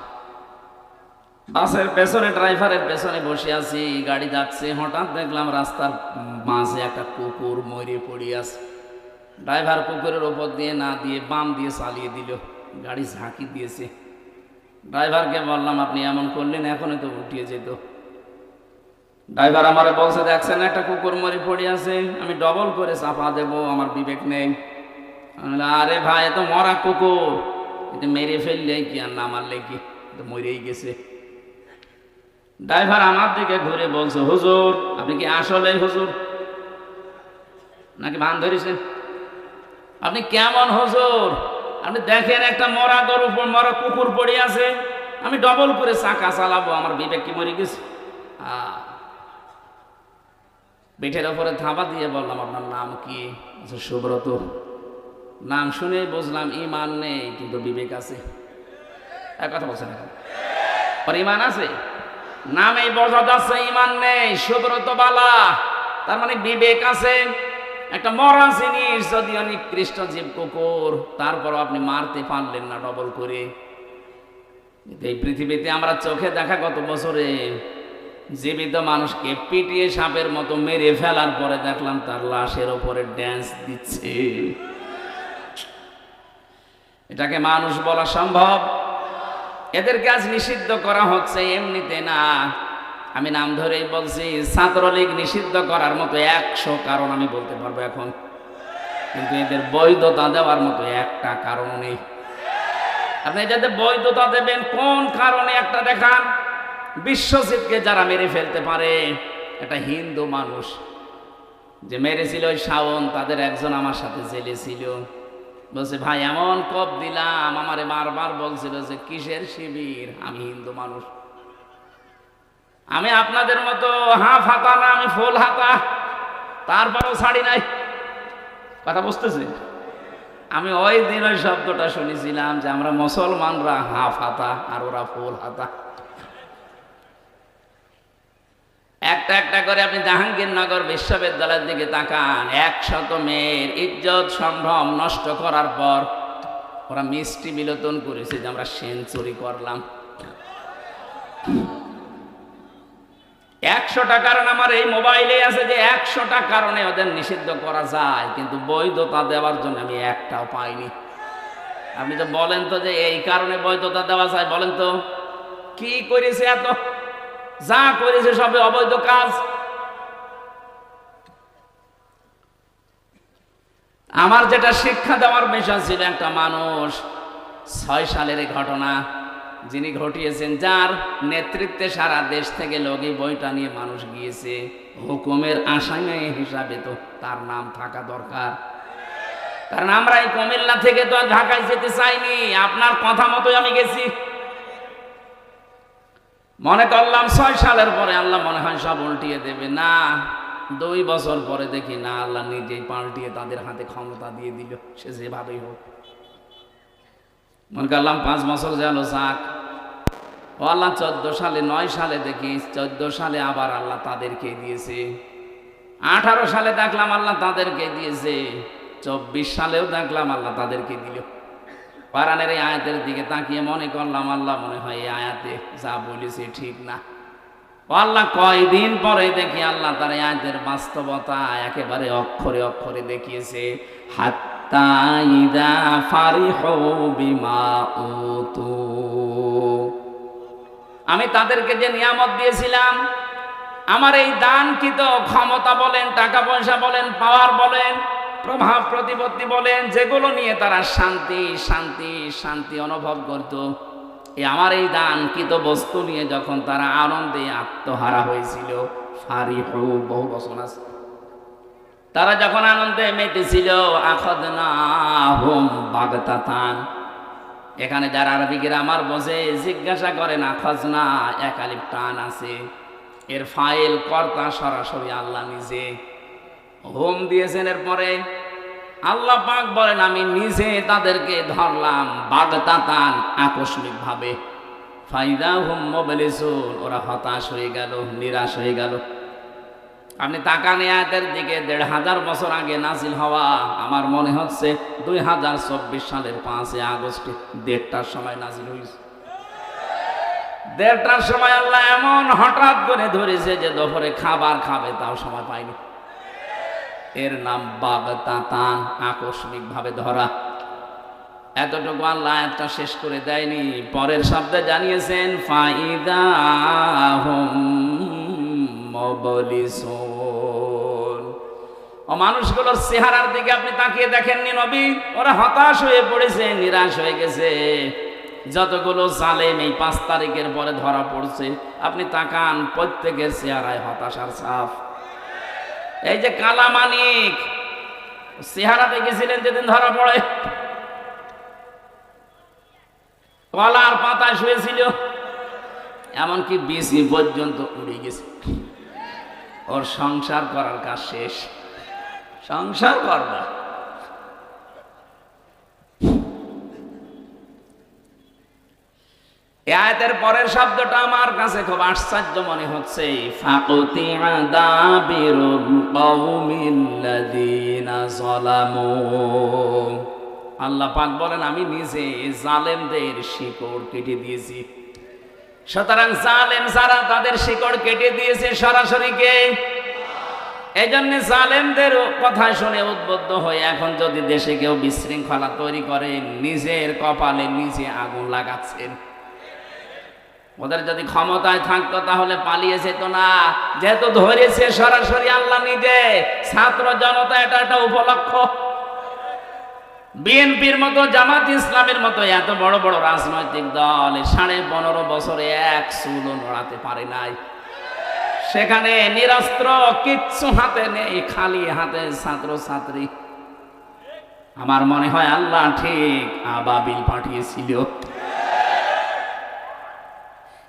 বাসের পেছনে, ড্রাইভারের পেছনে বসে আছি, গাড়ি যাচ্ছে। হঠাৎ দেখলাম রাস্তার মাঝে একটা কুকুর মরে পড়ে আছে। ড্রাইভার কুকুরের ওপর দিয়ে না দিয়ে বাম দিয়ে চালিয়ে দিল, গাড়ি ঝাঁকি দিয়েছে। ড্রাইভারকে বললাম, আপনি এমন করলেন, এখনই তো উঠিয়ে যেত। ড্রাইভার আমারে বলছে, দেখছেন একটা কুকুর মরে পড়ে আছে, আমি ডবল করে চাপা দেব, আমার বিবেক নেই। আরে ভাই, এ তো মরা কুকুর, এটা মেরে ফেললে কি আর না মারলে কি, তো মরেই গেছে। ড্রাইভার আমার দিকে ঘুরে বলছে, হুজুর আপনি কি আসলে হুজুর নাকি ভান ধরেছেন? আপনি কেমন হুজুর? আপনি দেখেন একটা মরা গরু, মরা কুকুর পড়ে আছে, আমি ডবল করে চাকা চালাবো, আমার বিবেক কি মরে গেছে? পিঠের ওপরে থাবা দিয়ে বললাম, আপনার নাম কি? সুব্রত। নাম শুনে বুঝলাম ইমান নেই, কিন্তু বিবেক আছে। এক কথা বলছেন, এখন ইমান আছে, নামেই বোঝা যাচ্ছে ইমান নেই। সুব্রত বালা, তার মানে বিবেক আছে। একটা মরা জিনিস, যদিও নিকৃষ্ট জীব কুকুর, তারপর আপনি মারতে পারলেন না ডবল করে। এই পৃথিবীতে আমরা চোখে দেখা কত বছরে জীবিত মানুষকে পিটিয়ে সাপের মতো মেরে ফেলার পরে দেখলাম তার লাশের ওপরে ড্যান্স দিচ্ছে। এটাকে মানুষ বলা সম্ভব? এদের কাজ নিষিদ্ধ করা হচ্ছে এমনিতে না, আমি নাম ধরেই বলছি। ছাত্রলীগ নিষিদ্ধ করার মতো 100 কারণ আমি বলতে পারবো এখন, কিন্তু এদের বৈধতা দেওয়ার মতো একটা কারণ নেই। আপনি যাদের বৈধতা দেবেন, কোন কারণে একটা দেখান। বিশ্বজিৎকে যারা মেরে ফেলতে পারে, একটা হিন্দু মানুষ যে মেরেছিল ওই শাওন, তাদের একজন আমার সাথে জেলে ছিল। বলছে, ভাই এমন কোপ দিলাম, আমারে বারবার বলছিল যে কিসের শিবির, আমি হিন্দু মানুষ, আমি আপনাদের মতো হাফ হাতা না, আমি ফুল হাতা, তারপরেও ছাড়ি নাই। কথা বুঝতেছে? আমি ওই দিন ওই শব্দটা শুনেছিলাম যে আমরা মুসলমানরা হাফ হাতা আর ওরা ফুল হাতা। একটা একটা করে আপনি জাহাঙ্গীরনগর বিশ্ববিদ্যালয়ের দিকে তাকান, 100 মেয়ের ইজ্জত সম্ভ্রম নষ্ট করার পর ওরা মিষ্টি বিলোচন করেছে যে আমরা সেঞ্চুরি করলাম। 100টা কারণ আমার এই মোবাইলে আছে যে 100টা কারণে ওদের নিষিদ্ধ করা যায়, কিন্তু বৈধতা দেওয়ার জন্য আমি একটাও পাইনি। আপনি তো বলেন তো যে এই কারণে বৈধতা দেওয়া যায়, বলেন তো কি করেছে? এত যা করেছে সবে অবৈধ কাজ। আমার যেটা শিক্ষা দেওয়ার বিষয় ছিল, একটা মানুষ 6 সালের ঘটনা, যিনি ঘটিয়েছেন, যার নেতৃত্বে সারা দেশ থেকে লোক এই বইটা নিয়ে মানুষ গিয়েছে, হুকুমের আসামি হিসাবে তো তার নাম থাকা দরকার। কারণ আমরা এই কুমিল্লা থেকে তো আর ঢাকায় যেতে চাইনি, আপনার কথা মতোই আমি গেছি। মনে করলাম 6 সালের পরে আল্লাহ মনে হয় সব উল্টিয়ে দেবে, না 2 বছর পরে দেখি না, আল্লাহ নিজেই পাল্টিয়ে তাদের হাতে ক্ষমতা দিয়ে দিল, সে যেভাবেই হোক। মনে করলাম 5 বছর গেল যাক, ও আল্লাহ 14 সালে 9 সালে দেখি 14 সালে আবার আল্লাহ তাদেরকে দিয়েছে, 18 সালে দেখলাম আল্লাহ তাদেরকে দিয়েছে, 24 সালেও দেখলাম আল্লাহ তাদেরকে দিল। কোরআনের এই আয়াতের দিকে তাকিয়ে মনে করলাম আল্লাহ মনে হয় এই আয়াতে যা বলেছে ঠিক না। ও আল্লাহ কয়দিন পরে দেখি আল্লাহ তার এই আয়াতের বাস্তবতা একেবারে অক্ষরে অক্ষরে দেখিয়েছে। হাত্তা ইদা ফারিহু বিমা উতু, আমি তাদেরকে যে নিয়ামত দিয়েছিলাম, আমার এই দানকৃত ক্ষমতা বলেন, টাকা পয়সা বলেন, পাওয়ার বলেন, প্রভাব প্রতিপত্তি বলেন, যেগুলো নিয়ে তারা শান্তি শান্তি শান্তি অনুভব করত, আমার এই দানকৃত বস্তু নিয়ে যখন তারা আনন্দে আত্মহারা হয়েছিল, ফারিহু বহু বছর আছে, তারা যখন আনন্দে মেতেছিল, আখাযনাহুম বাগতাতান। এখানে যারা আরবি গ্রামার বোঝে জিজ্ঞাসা করেন, আখাযনা এক আলিফ টান আছে, এর ফাইল কর্তা সরাসরি আল্লাহ নিজে, হোম দিয়েছেন। এরপরে আল্লাহ পাক বলেন আমি নিজে তাদেরকে ধরলাম বাগতাতান, আকস্মিক ভাবে। ফাইদা হুম মুবলিসুন, ওরা হতাশ হয়ে গেল, নিরাশ হয়ে গেল। আপনি তাকান আয়াতের দিকে, 1500 বছর আগে নাজিল হওয়া, আমার মনে হচ্ছে 2024 সালের 5 আগস্টে 1:30টার সময় নাজিল হয়েছে। 1:30টার সময় আল্লাহ এমন হঠাৎ করে ধরেছে যে দুপুরে খাবার খাবে তাও সময় পায়নি। এর নাম বাগতাতান, আকস্মিক ভাবে ধরা। এতটুকু আল্লাহ আয়াতটা শেষ করে দেয়নি, পরের শব্দে জানিয়েছেন ফাইদা হুম মুবলিসুন। ও মানুষগুলোর চেহারার দিকে আপনি তাকিয়ে দেখেননি নবী? ওরা হতাশ হয়ে পড়েছে, নিরাশ হয়ে গেছে। যতগুলো জালেম এই 5 তারিখের পরে ধরা পড়ছে, আপনি তাকান, প্রত্যেকের চেহারায় হতাশার ছাপ। এই যে কালামানিক চেহারা দেখেছিলেন যেদিন ধরা পড়ে, কলার পাতায় শুয়েছিল, এমনকি বিসি পর্যন্ত উড়ে গেছে। ওর সংসার করার কাজ শেষ, সংসার করবা। এই আয়াতের পরের শব্দটা আমার কাছে খুব আশ্চর্য মনে হচ্ছে, ফাকুতিআ দাবিরুল কওমিল্লাযীনা যালামু। আল্লাহ পাক বলেন আমি নিজে জালেমদের শিকড় কেটে দিয়েছি। সুতরাং জালেম যারা, তাদের শিকড় কেটে দিয়েছে সরাসরি কে? এই জন্য জালেমদের কথা শুনে উদ্বুদ্ধ হয়ে এখন যদি দেশে কেউ বিশৃঙ্খলা তৈরি করে, নিজের কপালে নিজে আগুন লাগাচ্ছেন। ওদের যদি ক্ষমতায় থাকতো তাহলে পালিয়ে যেত না, যেহেতু ধরেছে সরাসরি আল্লাহ নিজে। ছাত্র জনতা এটা একটা উপলক্ষ। বিএনপির মতো, জামাত ইসলামের মতো এত বড় বড় রাজনৈতিক দল 15.5 বছরে এক চুলও নড়াতে পারে নাই। সেখানে নিরস্ত্র, কিচ্ছু হাতে নেই, খালি হাতে ছাত্র ছাত্রী। আমার মনে হয় আল্লাহ ঠিক আবাবিল পাঠিয়েছিল।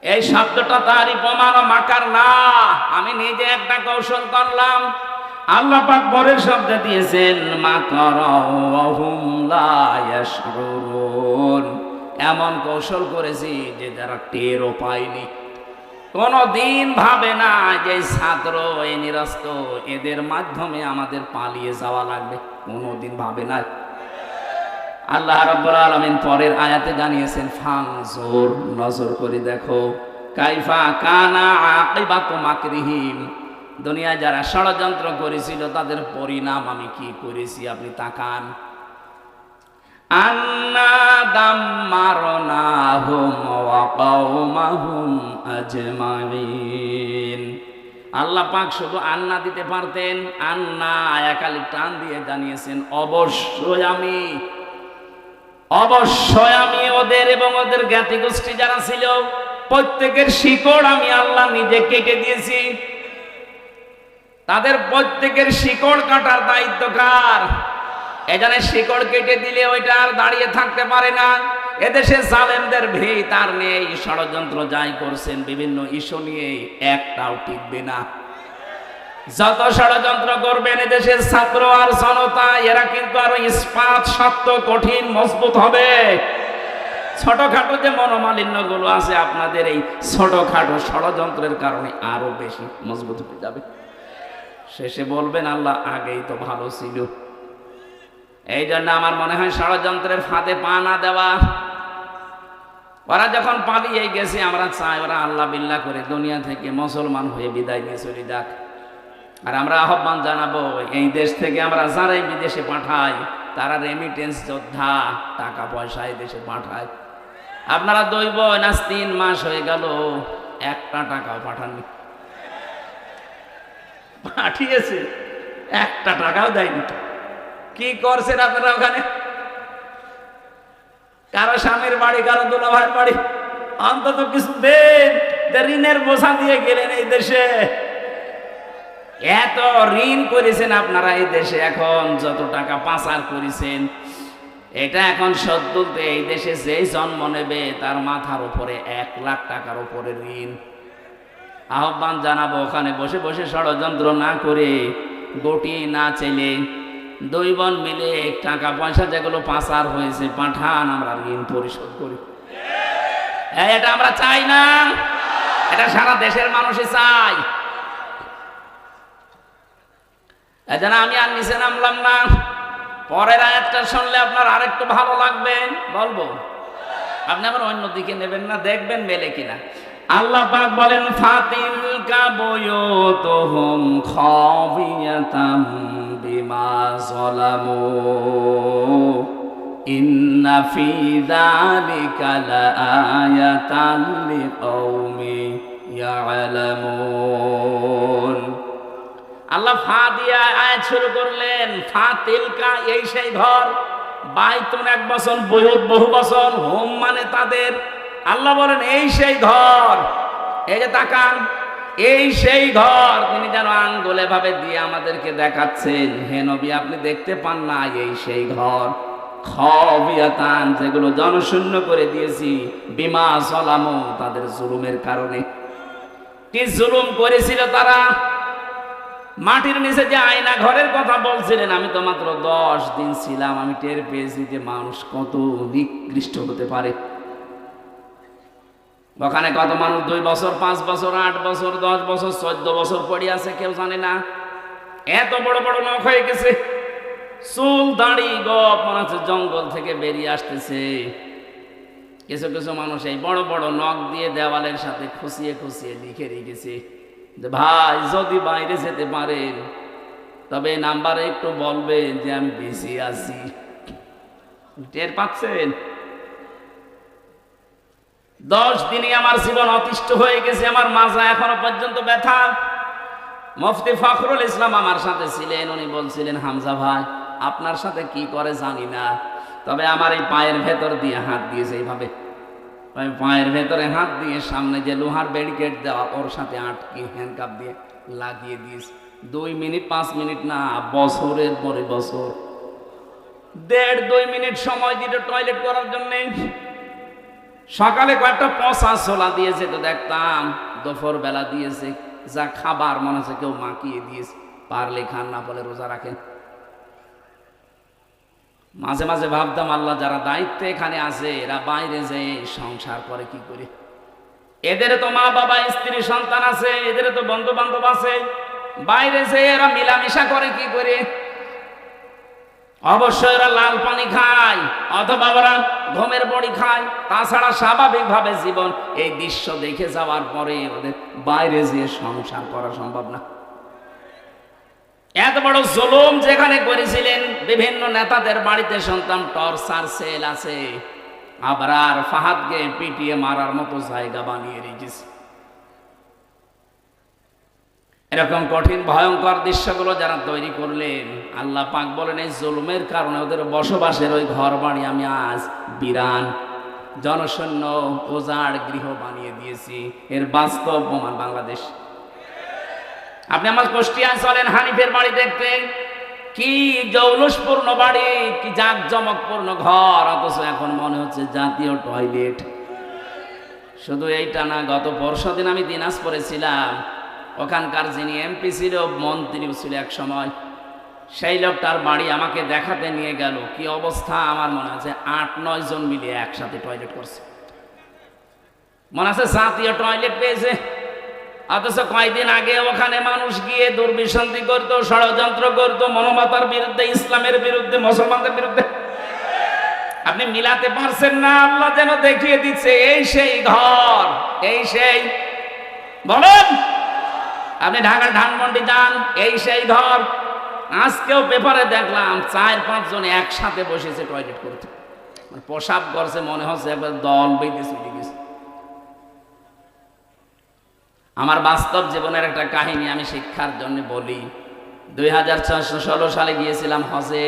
এই শব্দটা তারই প্রমাণ, মাকার না। আমি নিজে একটা কৌশল করলাম। আল্লাহ পাক পরের শব্দ দিয়েছেন মাকারাহুম লা ইয়াশউরুন। এমন কৌশল করেছি যে যারা টেরও পায়নি। কোনদিন ভাবে না যে ছাত্র, এই নিরস্ত, এদের মাধ্যমে আমাদের পালিয়ে যাওয়া লাগবে, কোনদিন ভাবে না। আল্লাহ রাব্বুল আলামিন পরের আয়াতে জানিয়েছেন ফানজুর, নজর করে দেখো, কাইফা কানা আকিবাতু মাকরিহিম। দুনিয়ায় যারা ষড়যন্ত্র করেছিল তাদের পরিণাম আমি কি করেছি আপনি তাকান। আন্না দাম্মারনাহুম ওয়া কওমাহুম আজমাইন। আল্লাহ পাক শুধু আন্না দিতে পারতেন, আন্না একালি টান দিয়ে জানিয়েছেন অবশ্যই আমি। অবশ্যই আমি ওদের এবং ওদের জ্ঞাতি গোষ্ঠী যারা ছিল প্রত্যেকের শিকড় আমি আল্লাহ নিজে কেটে দিয়েছি। তাদের প্রত্যেকের শিকড় কাটার দায়িত্ব কার? এখানে শিকড় কেটে দিলে ওইটা আর দাঁড়িয়ে থাকতে পারে না। এদেশে জালেমদের ভিত আর নেই, ষড়যন্ত্র যাই করছেন বিভিন্ন ইস্যু নিয়ে একটাও টিকবে না। যত ষড়যন্ত্র করবেন এদেশের ছাত্র আর জনতা এরা কিন্তু আরো ইস্পাত শক্ত কঠিন মজবুত হবে। ছোটখাটো যে মনোমালিন্য গুলো আছে আপনাদের এই ছোটখাটো ষড়যন্ত্রের কারণে আরো বেশি মজবুত হয়ে যাবে। শেষে বলবেন আল্লাহ আগেই তো ভালো ছিল। এই জন্য আমার মনে হয় ষড়যন্ত্রের ফাঁদে পা না দেওয়া। ওরা যখন পালিয়ে গেছে আমরা চাই ওরা আল্লাহ বিল্লাহ করে দুনিয়া থেকে মুসলমান হয়ে বিদায় নিয়ে চলে যাক। আর আমরা আহ্বান জানাবো এই দেশ থেকে আমরা যারাই বিদেশে পাঠাই তারা রেমিটেন্স যোদ্ধা, টাকা পয়সা এই দেশে পাঠায়। আপনারা দৈব না 3 মাস হয়ে গেল একটা টাকাও পাঠাননি। পাঠিয়েছে একটা টাকাও দেয়নি। কি করছেন আপনারা ওখানে? কারো স্বামীর বাড়ি, কারো দুলা ভাইয়ের বাড়ি, অন্তত কিছু দেন। ঋণের বোঝা দিয়ে গেলেন এই দেশে। এত ঋণ করেছেন আপনারা এই দেশে, এখন যত টাকা পাচার করেছেন এটা এখন শোধ তুলতে এই দেশে যেই জন্ম নেবে তার মাথার উপরে 1 লাখ টাকার উপরে ঋণ। আহ্বান জানাবো ওখানে বসে বসে ষড়যন্ত্র না করে গটি না চেলে 2 বোন মিলে টাকা পয়সা যেগুলো পাচার হয়েছে পাঠান, আমরা ঋণ পরিশোধ করি। এটা আমরা চাই না, এটা সারা দেশের মানুষই চাই। এজন্য আমি আর নিচে নামলাম না। পরের আয়াতটা শুনলে আপনার আরেকটু ভালো লাগবে, বলবো। আপনি আবার অন্যদিকে নেবেন না, দেখবেন মেলে কিনা। আল্লাহ পাক বলেন ফাতিলকা বুয়ুতুহুম খাবিয়াতাম বিমা যালামু ইন্না ফি যালিকা লাআয়াতান লিকাউমি ইয়ালামুন। আল্লাহ ফা দিয়া আয়াত শুরু করলেন। ফাতিলকা এই সেই ঘর, বাইতুন 1 বছর, বুয়ুত বহু বছর, হোম মানে তাদের। আল্লাহ বলেন এই সেই ঘর। এই যে তাকান, এই সেই ঘর। তিনি যেন আঙ্গুলে ভাবে দিয়ে আমাদেরকে দেখাচ্ছেন, হে নবী আপনি দেখতে পান না? এই সেই ঘর খাবিয়াতান, যেগুলো জনশূন্য করে দিয়েছি, বিমা যালামু, তাদের জুলুমের কারণে। কি জুলুম করেছিল তারা? মাটির নিচে যে আয়না ঘরের কথা বলছিলেন, আমি তো মাত্র 10 দিন ছিলাম, আমি টের পেয়েছি যে মানুষ কত নিকৃষ্ট হতে পারে। ওখানে কত মানুষ 2 বছর, 5 বছর, 8 বছর, 10 বছর, 14 বছর পড়ে আছে, কেউ জানে না। এত বড় বড় নখ হয়ে গেছে, চুল দাড়ি গপ মনে হচ্ছে জঙ্গল থেকে বেরিয়ে আসতেছে। কিছু কিছু মানুষ এই বড় বড় নখ দিয়ে দেওয়ালের সাথে খুশিয়ে খুশিয়ে লিখে রেখেছে যে ভাই যদি বাইরে যেতে পারেন তবে নাম্বারে একটু বলবেন যে আমি বেশি আছি। টের পাচ্ছেন? 10 দিনে আমার জীবন অতিষ্ঠ হয়ে গেছে, আমার মাজা এখনো পর্যন্ত ব্যথা। মুফতি ফখরুল ইসলাম আমার সাথে ছিলেন, উনি বলছিলেন হামজা ভাই আপনার সাথে কি করে জানি না, তবে আমার এই পায়ের ভেতর দিয়ে হাত দিয়েছে এইভাবে, পায়ের ভেতরে হাত দিয়ে সামনে যে লোহার ব্যারিকেড দেওয়া ওর সাথে আটকে হ্যান্ডকাপ দিয়ে লাগিয়ে দিয়েছে। 2 মিনিট 5 মিনিট না, বছরের পরে বছর। 1.5-2 মিনিট সময় দিল টয়লেট করার জন্য। সকালে কয়েকটা পচা ছোলা দিয়েছে তো দেখতাম, দুপুর বেলা দিয়েছে যা খাবার মনে হচ্ছে কেউ মাখিয়ে দিয়েছে। পারলে খান, না বলে রোজা রাখেন। মাঝে মাঝে ভাবতাম আল্লাহ যারা দায়িত্বে এখানে আছে এরা বাইরে যে সংসার করে কি করে? এদের তো মা বাবা স্ত্রী সন্তান আছে, এদের তো বন্ধু বান্ধব আছে, বাইরে যে এরা মিলামিশা করে কি করে? অবশ্যই এরা লাল পানি খায় অথবা ওরা ঘুমের বড়ি খায়। তাছাড়া স্বাভাবিকভাবে জীবন এই দৃশ্য দেখে যাওয়ার পরে ওদের বাইরে যেয়ে সংসার করা সম্ভব না। এত বড় জুলুম যেখানে করেছিলেন, বিভিন্ন নেতাদের বাড়িতে শুনতাম টর্চার সেল আছে, আবরার ফাহাদকে পিটিয়ে মারার মতো জায়গা বানিয়ে রেখেছে। এরকম কঠিন ভয়ঙ্কর দৃশ্যগুলো যারা তৈরি করলেন, আল্লাহ পাক বলেন এই জুলুমের কারণে ওদের বসবাসের ওই ঘর বাড়ি আমি আজ বিরান জনশূন্য উজাড় গৃহ বানিয়ে দিয়েছি। এর বাস্তব প্রমাণ বাংলাদেশ। আপনি আমার কুষ্টিয়ায় চলেন, হানিফের বাড়ি দেখতে, কি জৌলুসপূর্ণ বাড়ি, কি জাঁকজমকপূর্ণ ঘর, অথচ এখন মনে হচ্ছে জাতীয় টয়লেট। শুধু এইটা না, গত পরশুদিন আমি দিনাজপুরে ছিলাম, ওখানকার যিনি এমপি ছিল, মন্ত্রীও ছিল এক সময়, সেই লোকটার বাড়ি আমাকে দেখাতে নিয়ে গেল। কি অবস্থা, আমার মনে আছে 8-9 জন মিলে একসাথে টয়লেট করছে। মনে আছে জাতীয় টয়লেট পেয়েছে, অথচ কয়েকদিন আগে ওখানে মানুষ গিয়ে দুর্বিসন্ধি করতো, ষড়যন্ত্র করতো মানবতার বিরুদ্ধে, ইসলামের বিরুদ্ধে, মুসলমানদের বিরুদ্ধে। আপনি মিলাতে পারছেন না। আল্লাহ যেন দেখিয়ে দিচ্ছে এই সেই ঘর, এই সেই, বলেন আপনি ঢাকার ধানমন্ডি যান, এই সেই ঘর। আজকেও পেপারে দেখলাম 4-5 জন একসাথে বসেছে টয়লেট করতে, প্রসাব করছে, মনে হচ্ছে একবার দল বেঁধে চলে গেছে। আমার বাস্তব জীবনের একটা কাহিনী আমি শিক্ষার জন্য বলি। 2016 সালে গিয়েছিলাম হজে।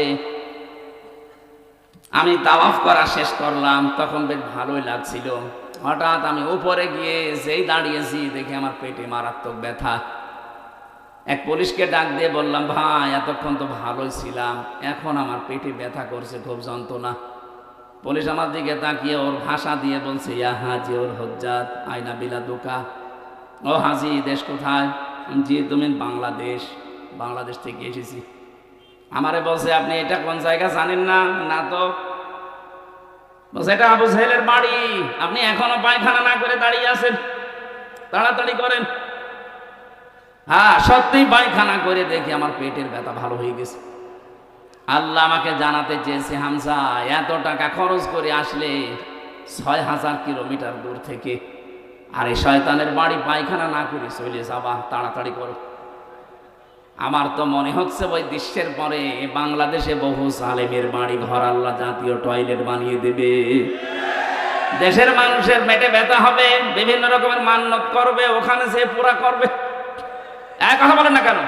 আমি তাওয়াফ করা শেষ করলাম, তখন বেশ ভালোই লাগছিল। হঠাৎ আমি উপরে গিয়ে যেই দাঁড়িয়েছি, দেখি আমার পেটে মারাত্মক ব্যথা। এক পুলিশকে ডাক দিয়ে বললাম, ভাই এতক্ষণ তো ভালোই ছিলাম, এখন আমার পেটে ব্যথা করছে, খুব যন্ত্রণা। পুলিশ আমার দিকে তাকিয়ে ওর ভাষা দিয়ে বলছে, ইয়া হাজি ওর হজ্জাত আইনা বিলা দোকা। ও হাজি, দেশ কোথায়? জি, তুমি বাংলাদেশ। বাংলাদেশ থেকে এসেছি। আমারে বলছে, আপনি এটা কোন জায়গা জানেন না? না তো। বলছে, এটা আবু জাহেলের বাড়ি, আপনি এখনো পায়খানা না করে দাঁড়িয়ে আছেন, তাড়াতাড়ি করেন। হ্যাঁ, সত্যি পায়খানা করে দেখি আমার পেটের ব্যথা ভালো হয়ে গেছে। আল্লাহ আমাকে জানাতে চেয়েছে, হামজা এত টাকা খরচ করে আসলে 6000 কিলোমিটার দূর থেকে, আর এই শয়তানের বাড়ি পায়খানা না করে চলে যাবা, তাড়াতাড়ি করো। আমার তো মনে হচ্ছে ওই দৃশ্যের পরে বাংলাদেশে বহু জালেমের বাড়ি ঘর আল্লাহ জাতীয় টয়লেট বানিয়ে দেবে। দেশের মানুষের পেটে ব্যথা হবে, বিভিন্ন রকমের মান্যত করবে, ওখানে সে পুরা করবে। এক কথা বলেন না কেন?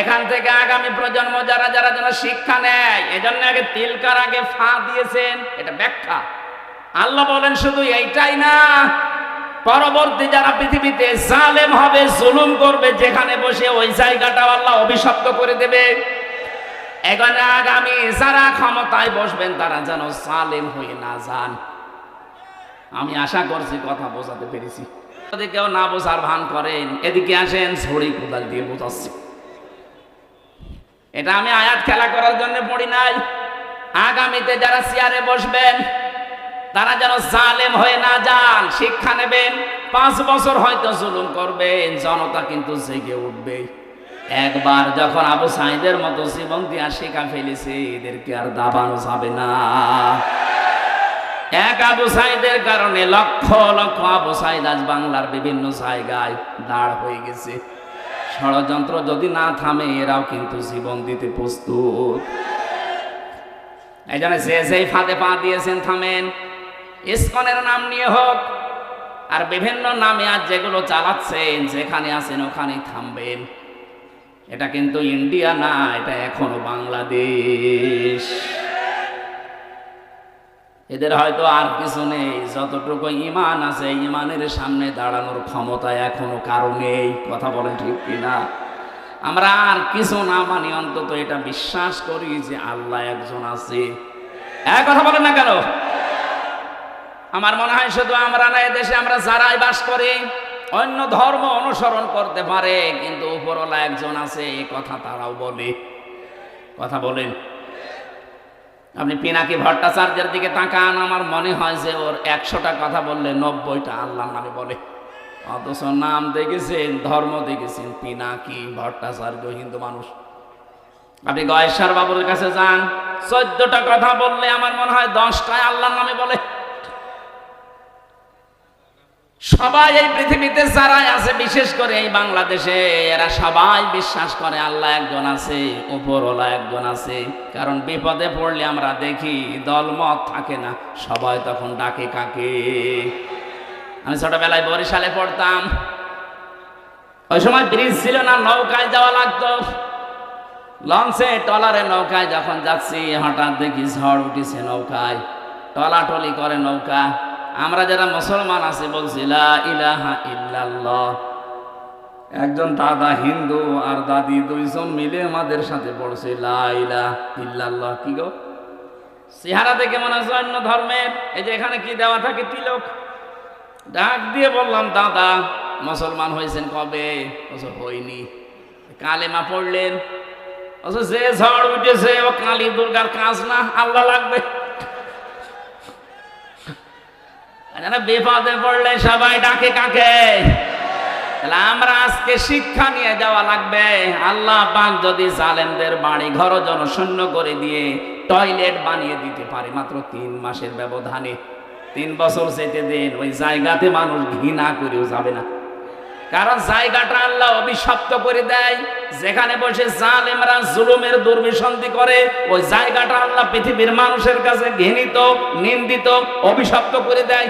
এখান থেকে আগামী প্রজন্ম যারা যারা যেন শিক্ষা নেয়, এজন্য আগে তিলকার আগে ফা দিয়েছেন, এটা ব্যাখ্যা। আল্লাহ বলেন শুধু এইটাই না, পরবর্তী যারা পৃথিবীতে জালেম হবে, জুলুম করবে, যেখানে বসে ওই জায়গাটা আল্লাহ অভিশপ্ত করে দেবে। এখানে আগামী যারা ক্ষমতায় বসবেন তারা যেন জালেম হয়ে না যান। আমি আশা করছি কথা বোঝাতে পেরেছি। যদি কেউ না বোঝার ভান করেন, এদিকে আসেন, ছড়ি কোদাল দিয়ে বোঝাচ্ছি। এটা আমি আয়াত খেলা করার জন্য পড়ি নাই। আগামীতে যারা চেয়ারে বসবেন তারা যেন জালেম হয়ে না যান, শিক্ষা নেবেন। 5 বছর হয়তো জুলুম করবেন, জনতা কিন্তু জেগে উঠবে। একবার যখন আবু সাঈদের মতো জীবন দিয়া শিখা ফেলেছে, এদেরকে আর দাবানো যাবে না। এক আবু সাঈদের কারণে লক্ষ লক্ষ আবু সাঈদ আজ বাংলার বিভিন্ন জায়গায় দাঁড় হয়ে গেছে। ষড়যন্ত্র যদি না থামে, এরাও কিন্তু জীবন দিতে প্রস্তুত। এই জন্য যে যেই ফাঁদে পা দিয়েছেন থামেন। ইসকনের নাম নিয়ে হোক আর বিভিন্ন নামে আজ যেগুলো চালাচ্ছেন, যেখানে আছেন ওখানেই থামবেন। এটা কিন্তু ইন্ডিয়া না, এটা এখনো বাংলাদেশ। এদের হয়তো আর কিছু নেই, যতটুকু ঈমান আছে ঈমানের সামনে দাঁড়ানোর ক্ষমতা এখনো কারো নেই। কথা বলেন ঠিক কিনা? আমরা আর কিছু না মানি, অন্তত এটা বিশ্বাস করি যে আল্লাহ একজন আছে। এক কথা বলেন না কেন? আমার মনে হয় শুধু আমরা না, এদেশে আমরা যারাই বাস করি অন্য ধর্ম অনুসরণ করতে পারে, কিন্তু উপরওয়ালা একজন আছে, এই কথা তারাও বলে। কথা বলেন। আপনি পিনাকি ভট্টাচার্যের দিকে তাকান, আমার মনে হয় যে ওর 100টা কথা বললে 90টা আল্লাহর নামে বলে। অথচ নাম দেখেছেন, ধর্ম দেখেছেন পিনাকি ভট্টাচার্য, হিন্দু মানুষ। আপনি গয়েশ্বর বাবুর কাছে যান, 14টা কথা বললে আমার মনে হয় 10টায় আল্লাহর নামে বলে। সবাই এই পৃথিবীতে যারাই আছে, বিশেষ করে এই বাংলাদেশে, এরা সবাই বিশ্বাস করে আল্লাহ একজন আছে, উপরওয়ালা একজন আছে। কারণ বিপদে পড়লে আমরা দেখি দলমত থাকে না, সবাই তখন ডাকে কাকে। আমি ছোটবেলায় বরিশালে পড়তাম, ওই সময় ব্রিজ ছিল না, নৌকায় যাওয়া লাগতো। লঞ্চে টলারে নৌকায় যখন যাচ্ছি, হঠাৎ দেখি ঝড় উঠেছে নৌকায়, টলাটলি করে নৌকা। আমরা যারা মুসলমান আছি বলছি লা ইলাহা ইল্লাল্লাহ। একজন দাদা হিন্দু আর দাদি দুইজন মিলে আমাদের সাথে পড়ছে লা ইলাহা ইল্লাল্লাহ। কি গো, চেহারা দেখে মনে হচ্ছে অন্য ধর্মের। এই যে এখানে কি দেওয়া থাকে, তিলক। ডাক দিয়ে বললাম, দাদা মুসলমান হয়েছেন কবে? হইনি। কালেমা পড়লেন? যে ঝড় উঠেছে ও কালী দুর্গার কাজ না, আল্লাহ লাগবে। বিপদে পড়লে সবাই ডাকে কাকে? আমরা আজকে শিক্ষা নিয়ে যাওয়া লাগবে। আল্লাহ পাক যদি জালেমদের বাড়ি ঘর জনশূন্য করে দিয়ে টয়লেট বানিয়ে দিতে পারে মাত্র 3 মাসের ব্যবধানে, 3 বছর যেতে দেন, ওই জায়গাতে মানুষ ঘৃণা করেও যাবে না। কারণ জায়গাটা আল্লাহ অভিশপ্ত করে দেয়। যেখানে বসে জালেমরা জুলুমের দুর্বিসন্ধি করে, ওই জায়গাটা আল্লাহ পৃথিবীর মানুষের কাছে ঘৃণিত, নিন্দিত, অভিশপ্ত করে দেয়।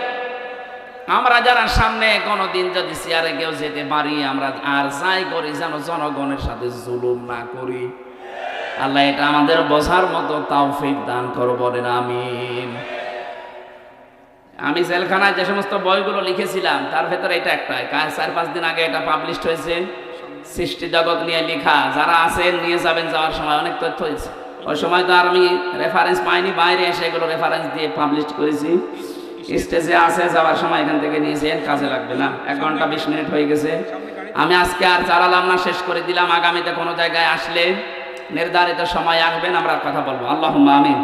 আমরা যারা সামনে কোনোদিন যদি চেয়ারে কেউ যেতে পারি, আমরা আর যাই করি যেন জনগণের সাথে জুলুম না করি। আল্লাহ এটা আমাদের বোঝার মতো তৌফিক দান করো, বলেন আমিন। আমি জেলখানায় যে সমস্ত বইগুলো লিখেছিলাম তার ভেতরে এটা একটা 4-5 দিন আগে এটা পাবলিশড হয়েছে, সৃষ্টি জগৎ নিয়ে লেখা। যারা আছেন নিয়ে যাবেন, যাওয়ার সময় অনেক তথ্য হয়েছে। ওই সময় তো আর আমি রেফারেন্স পাইনি, বাইরে এসে এগুলো রেফারেন্স দিয়ে পাবলিশ করেছি। স্টেজে আছে, যাওয়ার সময় এখান থেকে নিয়েছেন, কাজে লাগবে না। 1 ঘন্টা 20 মিনিট হয়ে গেছে। আমি আজকে আর চালালাম না, শেষ করে দিলাম। আগামীতে কোনো জায়গায় আসলে নির্ধারিত সময় আসবেন, আমরা কথা বলবো। আল্লাহুম্মা আমিন।